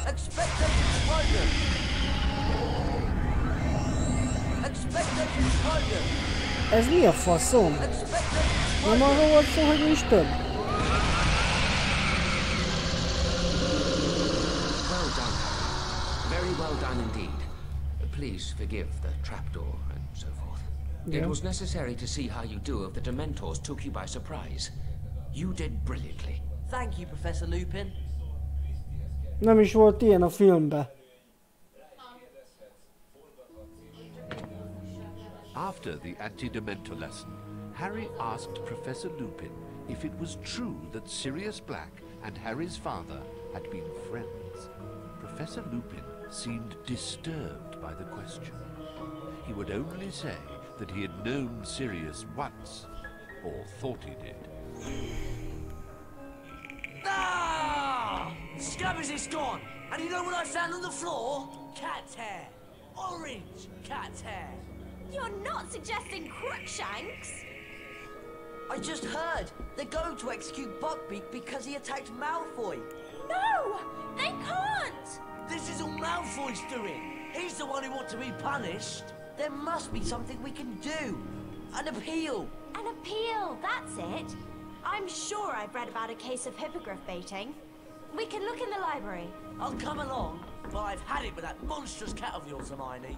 Expected explosion! Expected explosion! Ez mi a faszom? Nem arról volt szó, hogy nincs több? Well done, Harry. Very well done indeed. Please forgive the trapdoor and so forth. Yeah. It was necessary to see how you do if the Dementors took you by surprise. You did brilliantly. Thank you, Professor Lupin. Nem is volt ilyen a filmben. After the anti-Dementor lesson, Harry asked Professor Lupin if it was true that Sirius Black and Harry's father had been friends. Professor Lupin seemed disturbed by the question. He would only say that he had known Sirius once, or thought he did. Ah! Scabbers is gone! And you know what I found on the floor? Cat's hair! Orange cat's hair! You're not suggesting Crookshanks? I just heard they're going to execute Buckbeak because he attacked Malfoy. No! They can't! This is all Malfoy's doing. He's the one who wants to be punished. There must be something we can do. An appeal. An appeal, that's it. I'm sure I've read about a case of hippogriff baiting. We can look in the library. I'll come along, but I've had it with that monstrous cat of yours, Hermione.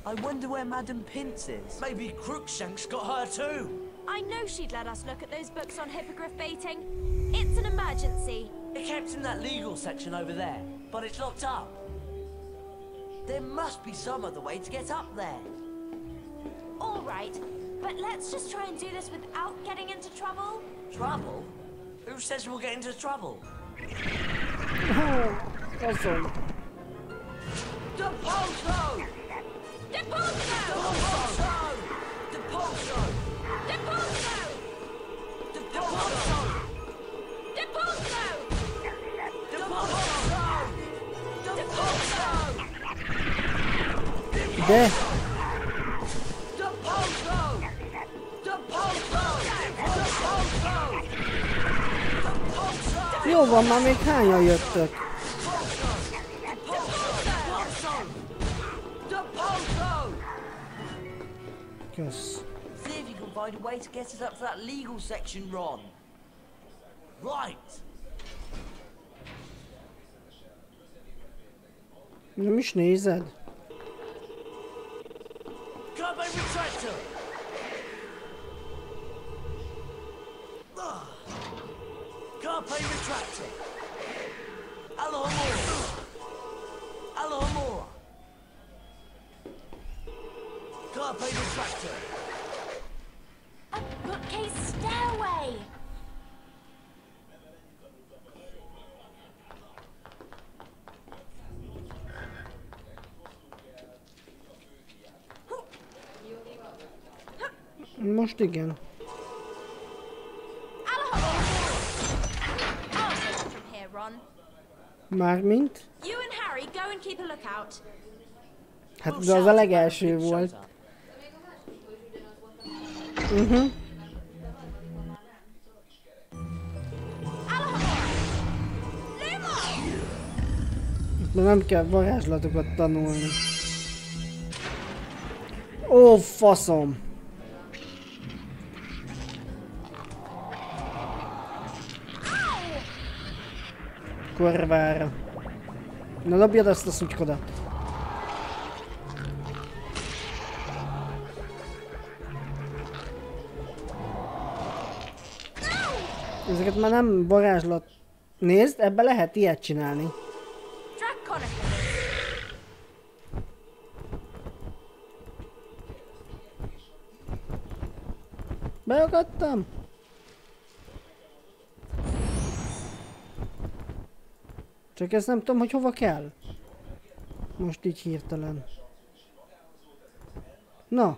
I wonder where Madam Pince is. Maybe Crookshanks got her too. I know she'd let us look at those books on hippogriff baiting. It's an emergency. It kept in that legal section over there, but it's locked up. There must be some other way to get up there. All right, but let's just try and do this without getting into trouble. Trouble? Who says we'll get into trouble? Faszom. Depulso! Depulso! Depulso! Depulso! Depulso! Depulso! Depulso! Depulso! De! Depulso! Depulso! Jó van, már még hányan jöttök? Kösz. See if you can find a way to get us up to that legal section, Ron. Right. Nem is nézed? Carpe retractor! Carpe retractor! Alohomora! Alohomora! Carpe retractor! A bookcase stairway! Most igen. Mármint? Hát de az a legelső volt. De nem kell varázslatokat tanulni. Ó, faszom! Korvára. Na dobjad azt a szutykod. Ezeket már nem varázslat. Nézd, ebbe lehet ilyet csinálni. Beakadtam. Csak ezt nem tudom, hogy hova kell. Most így hirtelen. Na.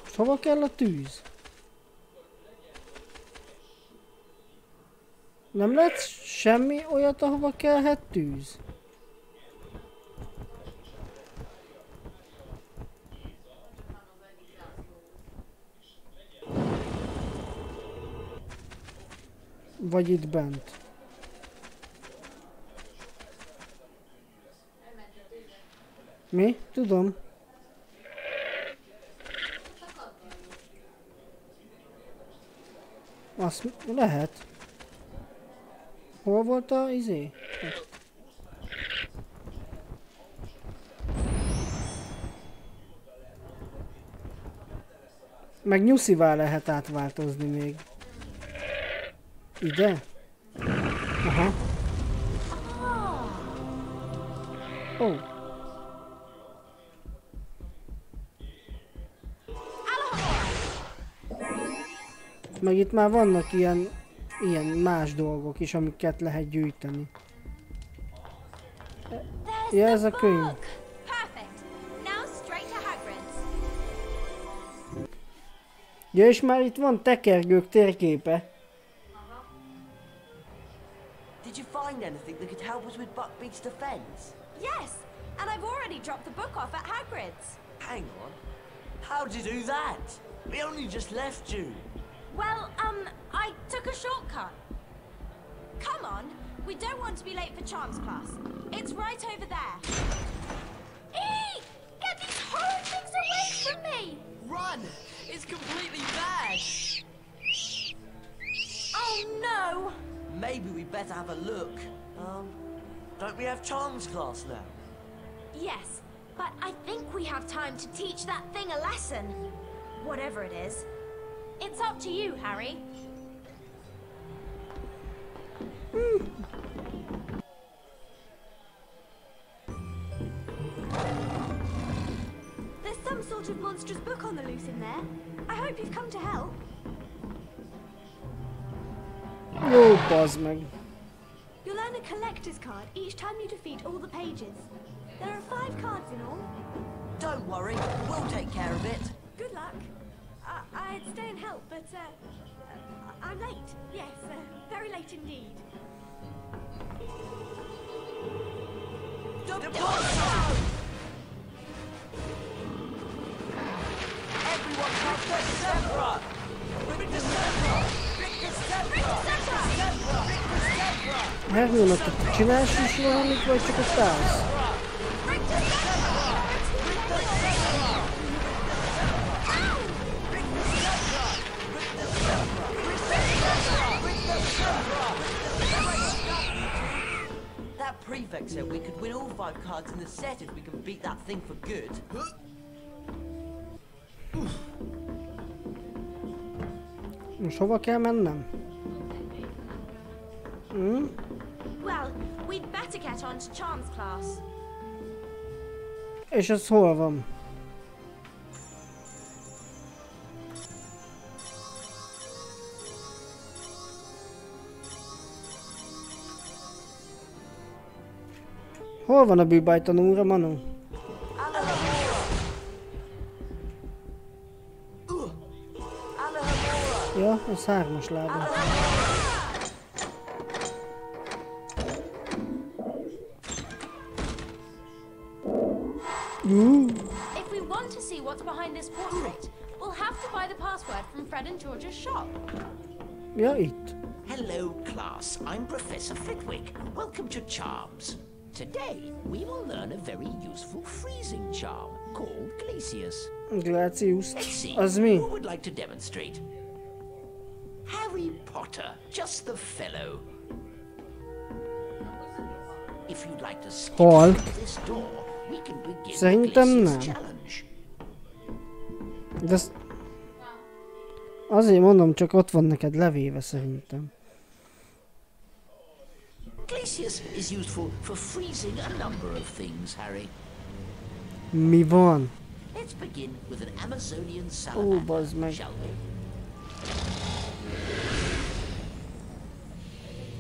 Most hova kell a tűz? Nem lehet semmi olyat, ahova kellhet tűz? Vagy itt bent. Mi? Tudom. Azt lehet. Hol volt a izé? Meg nyuszivá lehet átváltozni még. Ide? Aha. Ó. Oh. Meg itt már vannak ilyen más dolgok is, amiket lehet gyűjteni. Ja, ez a könyv. Ja, és már itt van tekergők térképe. Did you find anything that could help us with Buckbeak's defense? Yes, and I've already dropped the book off at Hagrid's. Hang on. How'd you do that? We only just left you. Well, I took a shortcut. Come on, we don't want to be late for Charms class. It's right over there. Eek! Get these horrid things away from me! Run! It's completely bad! Oh no! Maybe we better have a look. Don't we have Charms class now? Yes, but I think we have time to teach that thing a lesson. Whatever it is. It's up to you, Harry. There's some sort of monstrous book on the loose in there. I hope you've come to help. Jó, bazd meg. You'll earn a collector's card each time you defeat all the pages. There are 5 cards in all. Don't worry, we'll take care of it. Good luck. I'd stay and help, but I'm late. Yes, very late indeed. Everyone take the Zebra! Bring the Zebra! Bring the Zebra! Hermione, te csinálsz is valamit, vagy csak ott állsz? prefect said we could win all 5 cards in the set if we can beat that thing for good. Most hova kell mennem? Well, we'd better get on to Charms class. És ez hol van? Hol van a bűbájtanóra, Manu? Ja, ez 3-as lába. If we want to see what's behind this portrait, we'll have to buy the password from Fred and George's shop. Ja, itt. Hello, class. I'm Professor Flitwick. Welcome to Charms. Today, we will learn a very useful freezing charm called Glacius. Glacius. Let's see, Az mi? who would like to demonstrate? Harry Potter, just the fellow. If you'd like to skip Hol? this door, we can begin Szerintem the nem. Glacius challenge. De ezt... Azért mondom, csak ott van neked levéve szerintem. Glacius is useful for freezing a number of things, Harry. Mi van? Let's begin with an Amazonian Ó, salamander, bazd meg. shall we?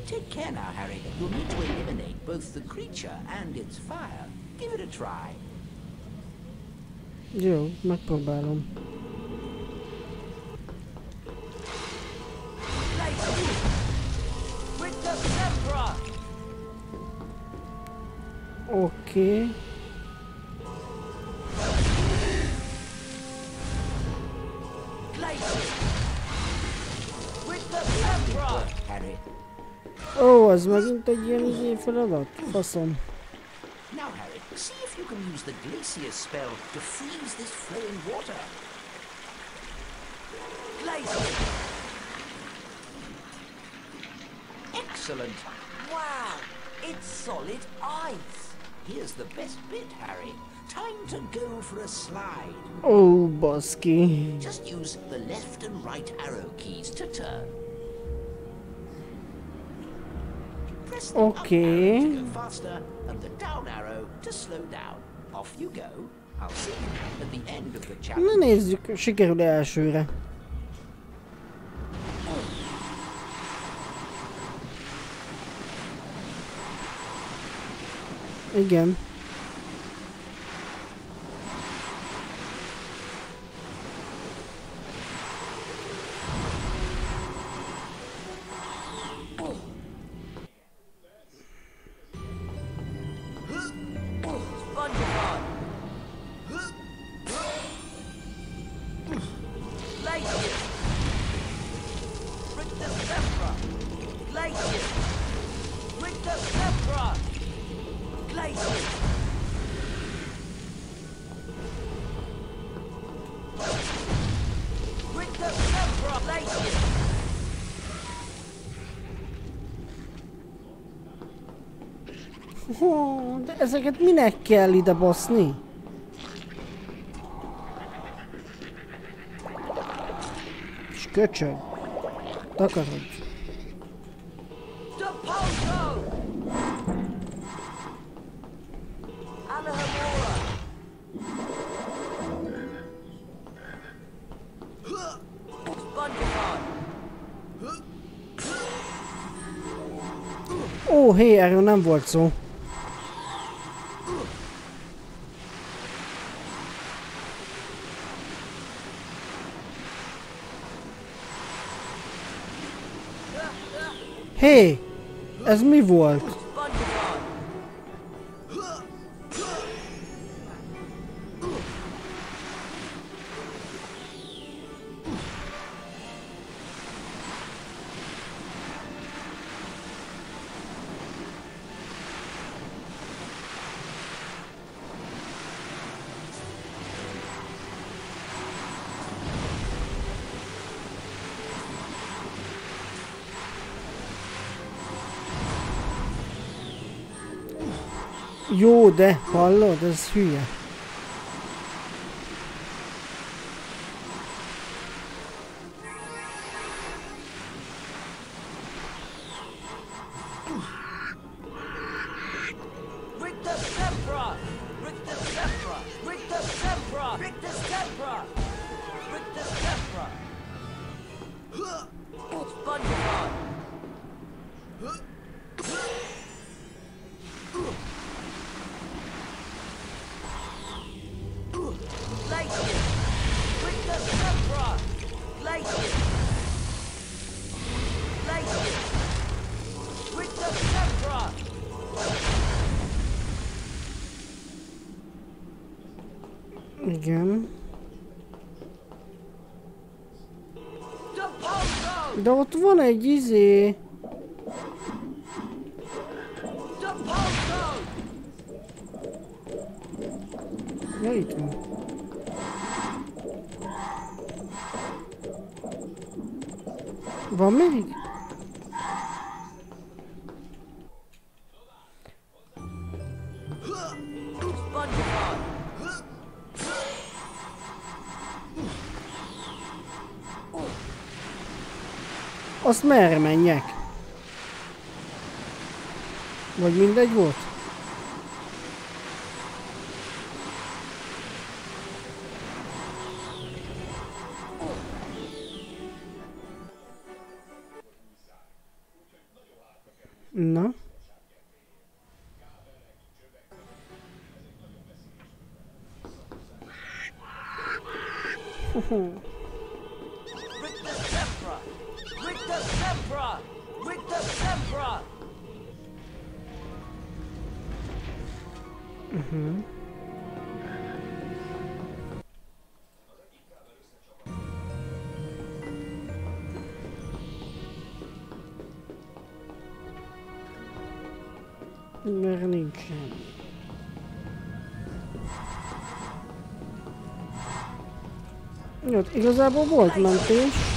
Take care now, Harry. You'll need to eliminate both the creature and its fire. Give it a try. Jó, megpróbálom. Oké. Ó, ez megint egy ilyen izé feladat? Faszom. Now, Harry, see if you can use the Glacius spell to freeze this flowing water. Glacius! Excellent! Wow, it's solid ice. Here's the best bit, Harry. Time to go for a slide. Ó, baszki. Just use the left and right arrow keys to turn. Press the up arrow to go faster and the down arrow to slow down. Off you go. I'll see you at the end of the challenge. Na nézzük, sikerül elsőre. Igen. De ezeket minek kell ide baszni? És köcsög. Takarodj. Ó, hé, erről nem volt szó. Hé! Ez mi volt? Jó, de hallod, ez hülye. Igen. De ott van egy izé. Ja, itt van. Van még? Azt merre menjek? Vagy mindegy volt? Na? Mert nincsen. Jó, igazából volt mentés.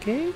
Okay.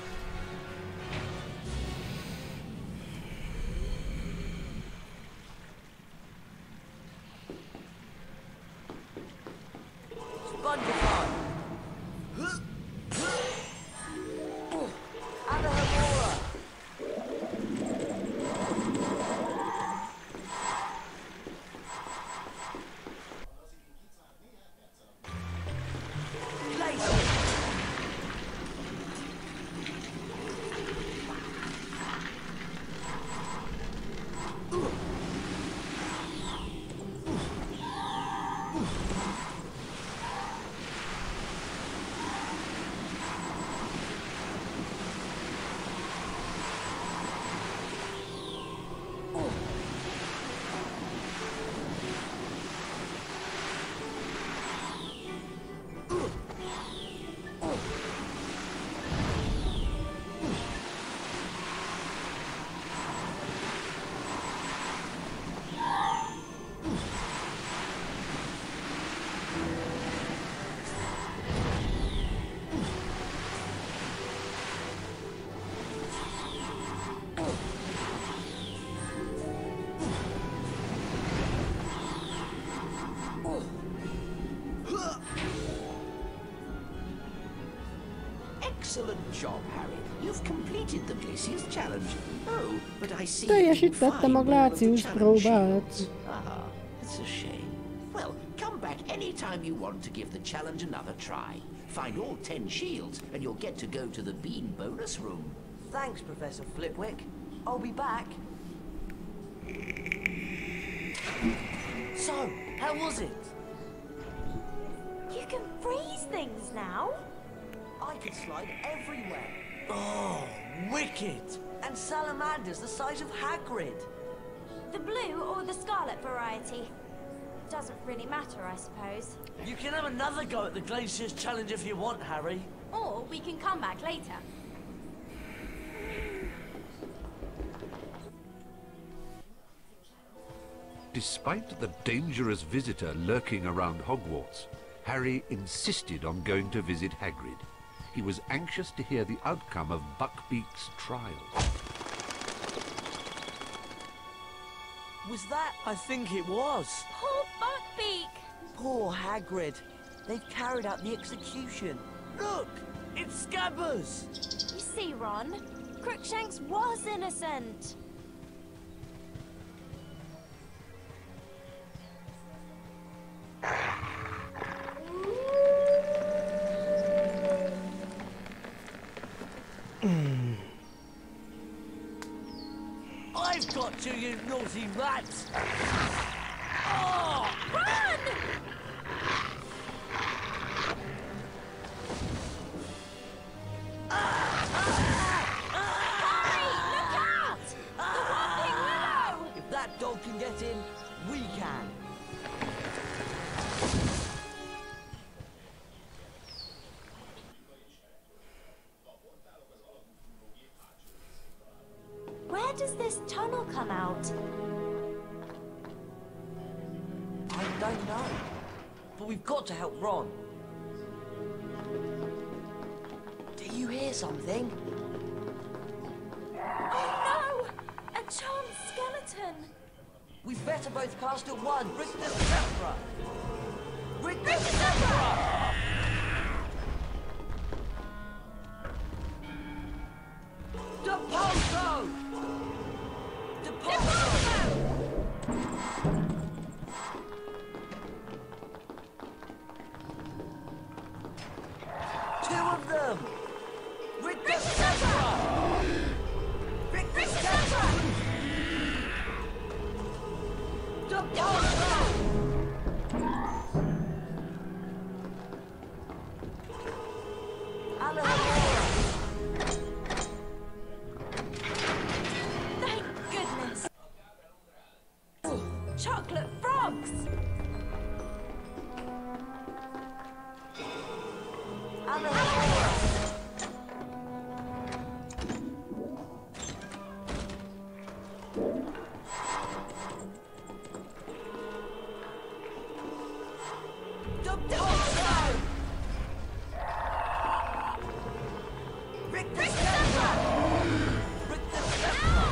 Excellent job, Harry. You've completed the Glacier's challenge. Oh, but I see Teljesítettem a Glácius próbát. Ah, it's a shame. Well, come back anytime you want to give the challenge another try. Find all 10 shields, and you'll get to go to the Bean bonus room. Thanks, Professor Flitwick. I'll be back. So, how was it? You can freeze things now. I can slide everywhere. Oh, wicked! And salamanders the size of Hagrid. The blue or the scarlet variety. Doesn't really matter, I suppose. You can have another go at the Glacier's challenge if you want, Harry. Or we can come back later. Despite the dangerous visitor lurking around Hogwarts, Harry insisted on going to visit Hagrid. He was anxious to hear the outcome of Buckbeak's trial. Was that? I think it was. Poor Buckbeak! Poor Hagrid. They've carried out the execution. Look! It's Scabbers! You see, Ron? Crookshanks was innocent. I've got you, you naughty rats! Oh! Run! Harry, look out! The Whopping Willow! If that dog can get in, we can. Where does this tunnel come out? I don't know. But we've got to help Ron. Do you hear something? Oh no! A charmed skeleton! We'd better both cast at one. Rick the Sceptra! Rick the Sceptra! Deposo! Deposo! Two of them! Rick the Sceptra! Rick the Sceptra! Deposo! Thank goodness! Chocolate frogs! Rick the Sceptra! Rick the Sceptra!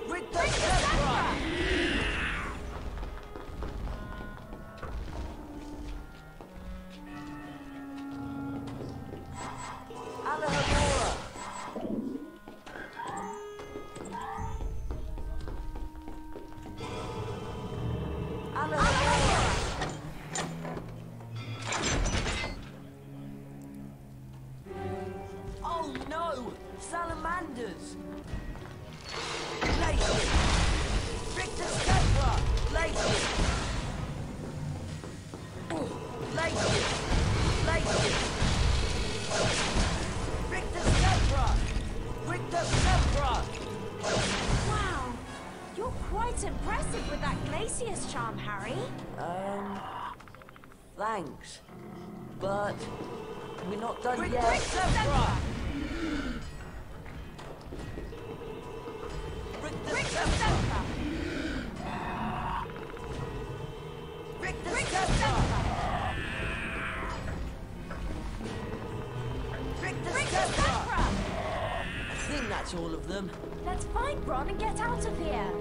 Rick the Sceptra! Alahadora! Alahadora! Oh no! Salamanders! Glacier! Rick the Sceptra! Glacier! Glacier! Glacier! Rick the Sceptra! Rick the Sceptra! Wow! You're quite impressive with that Glacier's charm, Harry. Thanks. But we're not done Rick yet. the Sceptra! Rick the Rick the Sceptra! Sceptra! Rick the Rick the Sceptra! Sceptra! Rick the Rick the Sceptra! Sceptra! I think that's all of them. Let's find Ron and get out of here.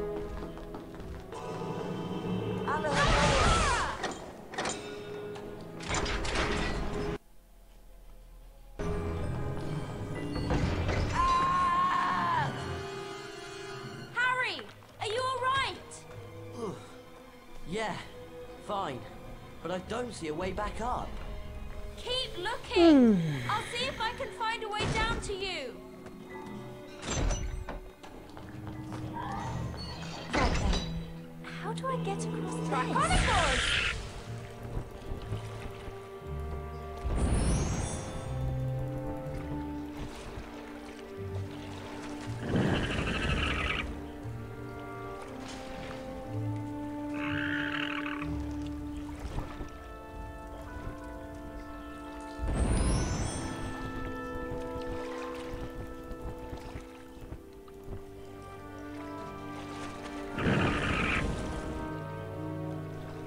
Alahadora! Yeah, fine. But I don't see a way back up. Keep looking! I'll see if I can find a way down to you. Right then. How do I get across this? Draconicos!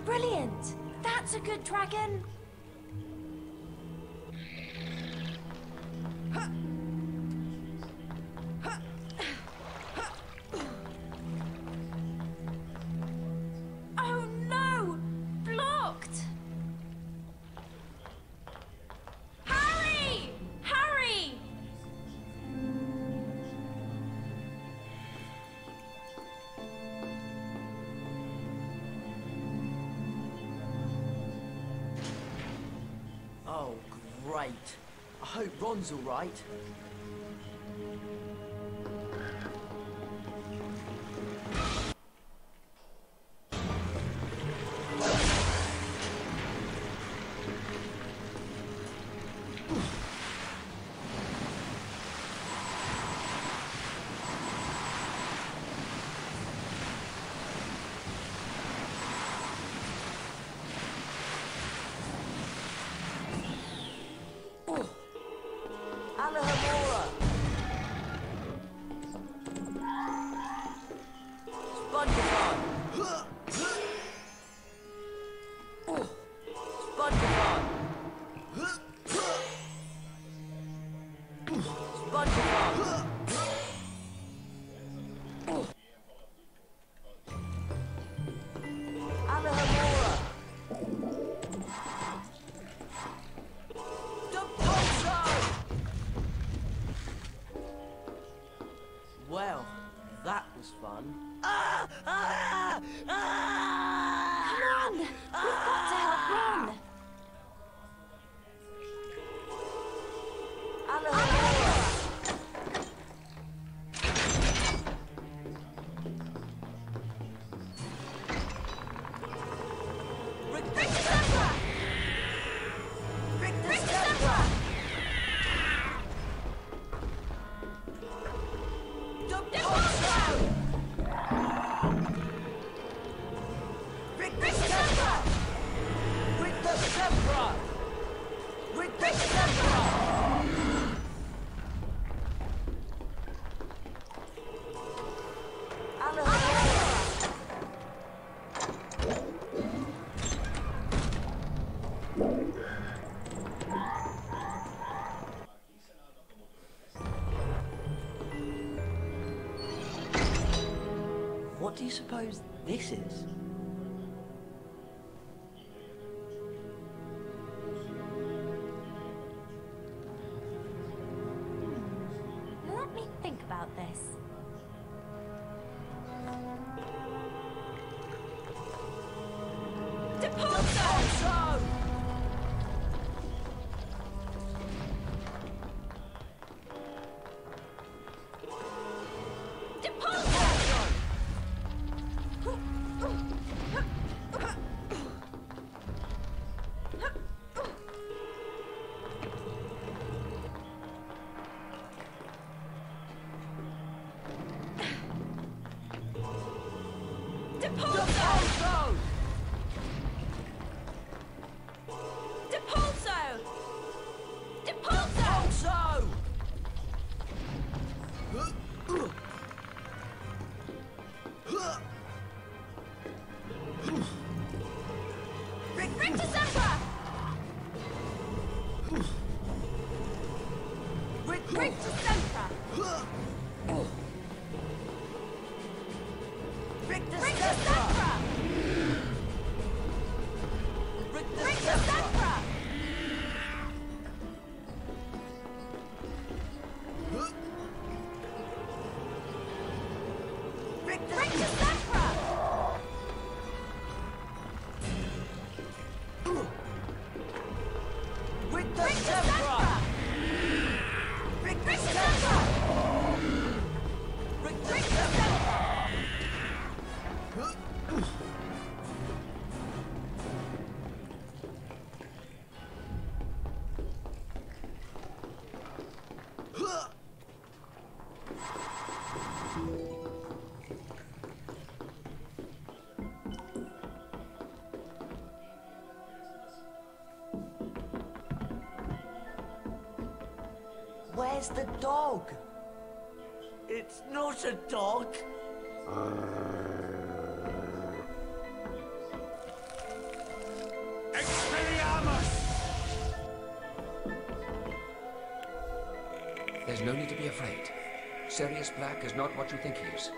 Brilliant! That's a good dragon! Oh no! Blocked! Harry! Harry! Oh, great. I hope Ron's all right. Well, that was fun. Come on! We've got to help Ron! What do you suppose this is? Let me think about this. Depulso! Where's the dog? It's not a dog. There's no need to be afraid. Sirius Black is not what you think he is.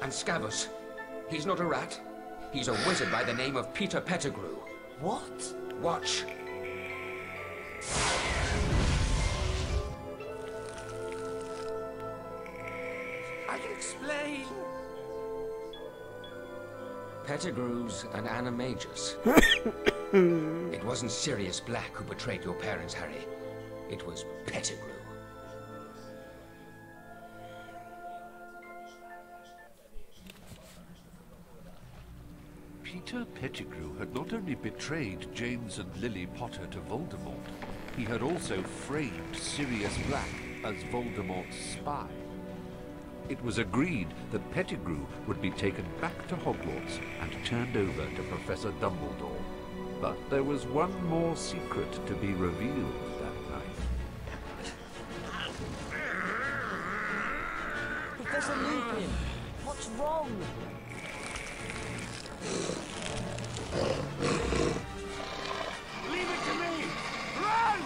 And Scavus, he's not a rat. He's a wizard by the name of Peter Pettigrew. What? Watch. I'll explain. Pettigrew's an animagus. It wasn't Sirius Black who betrayed your parents, Harry. It was Pettigrew. Peter Pettigrew had not only betrayed James and Lily Potter to Voldemort, he had also framed Sirius Black as Voldemort's spy. It was agreed that Pettigrew would be taken back to Hogwarts and turned over to Professor Dumbledore. But there was one more secret to be revealed that night. Professor Lupin, what's wrong? Leave it to me! Run!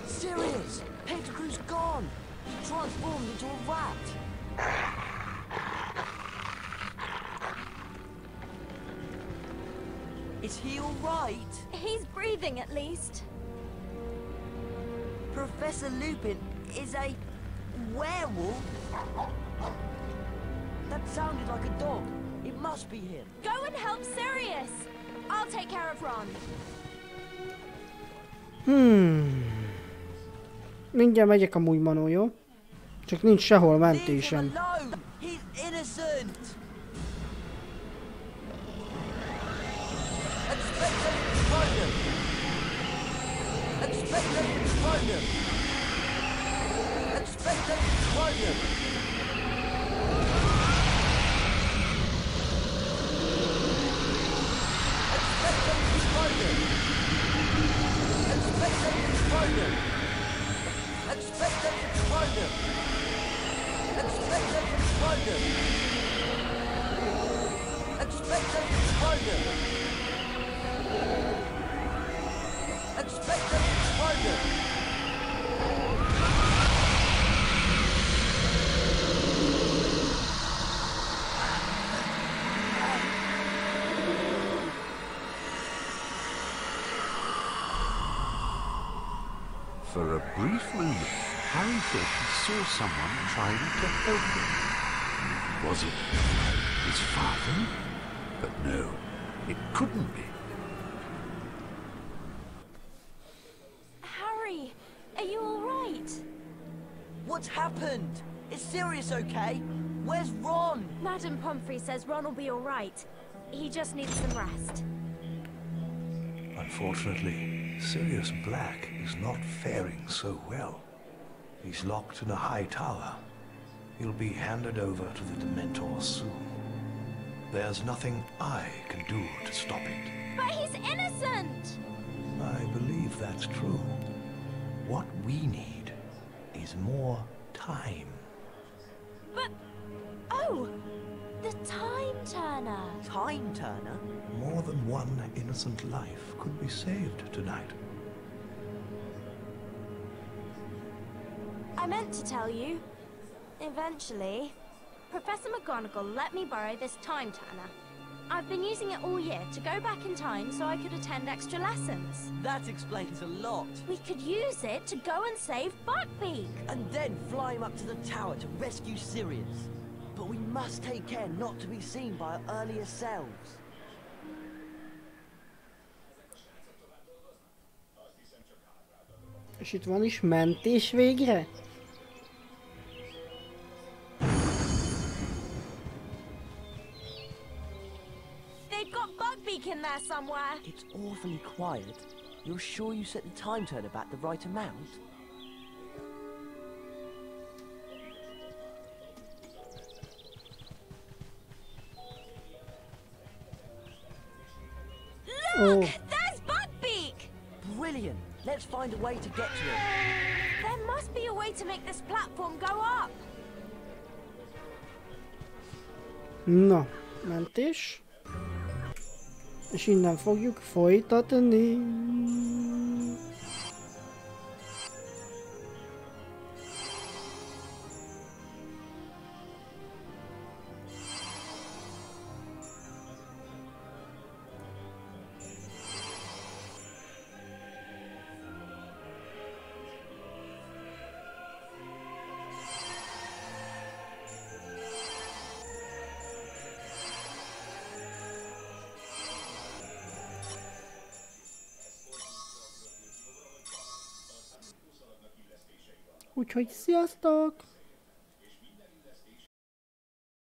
Sirius! Pettigrew's gone! He transformed into a rat! Is he all right? He's breathing at least. Professor Lupin is a werewolf? That sounded like a dog. It must be him. Go and help Sirius. I'll take care of Ron. Mindjárt megyek amúgy, Manó, jó? Csak nincs sehol mentésem. He's innocent. For a brief moment, Harry thought he saw someone trying to help him. Was it his father? But no, it couldn't be. Harry, are you all right? What's happened? Is Sirius okay? Where's Ron? Madam Pomfrey says Ron will be all right. He just needs some rest. Unfortunately, Sirius Black is not faring so well. He's locked in a high tower. He'll be handed over to the Dementors soon. There's nothing I can do to stop it. But he's innocent! I believe that's true. What we need is more time. But... oh! The Time Turner! Time Turner? More than one innocent life could be saved tonight. I meant to tell you. Eventually, Professor McGonagall let me borrow this Time Turner. I've been using it all year to go back in time so I could attend extra lessons. That explains a lot. We could use it to go and save Buckbeak. And then fly him up to the tower to rescue Sirius. But we must take care not to be seen by our earlier selves. És itt van is mentés végre? They've got Buckbeak in there somewhere. It's awfully quiet. You're sure you set the time turner back the right amount? Look! There's Buckbeak! Brilliant! Let's find a way to get to it. There must be a way to make this platform go up. Na, mentés. És innen fogjuk folytatni. Úgyhogy sziasztok!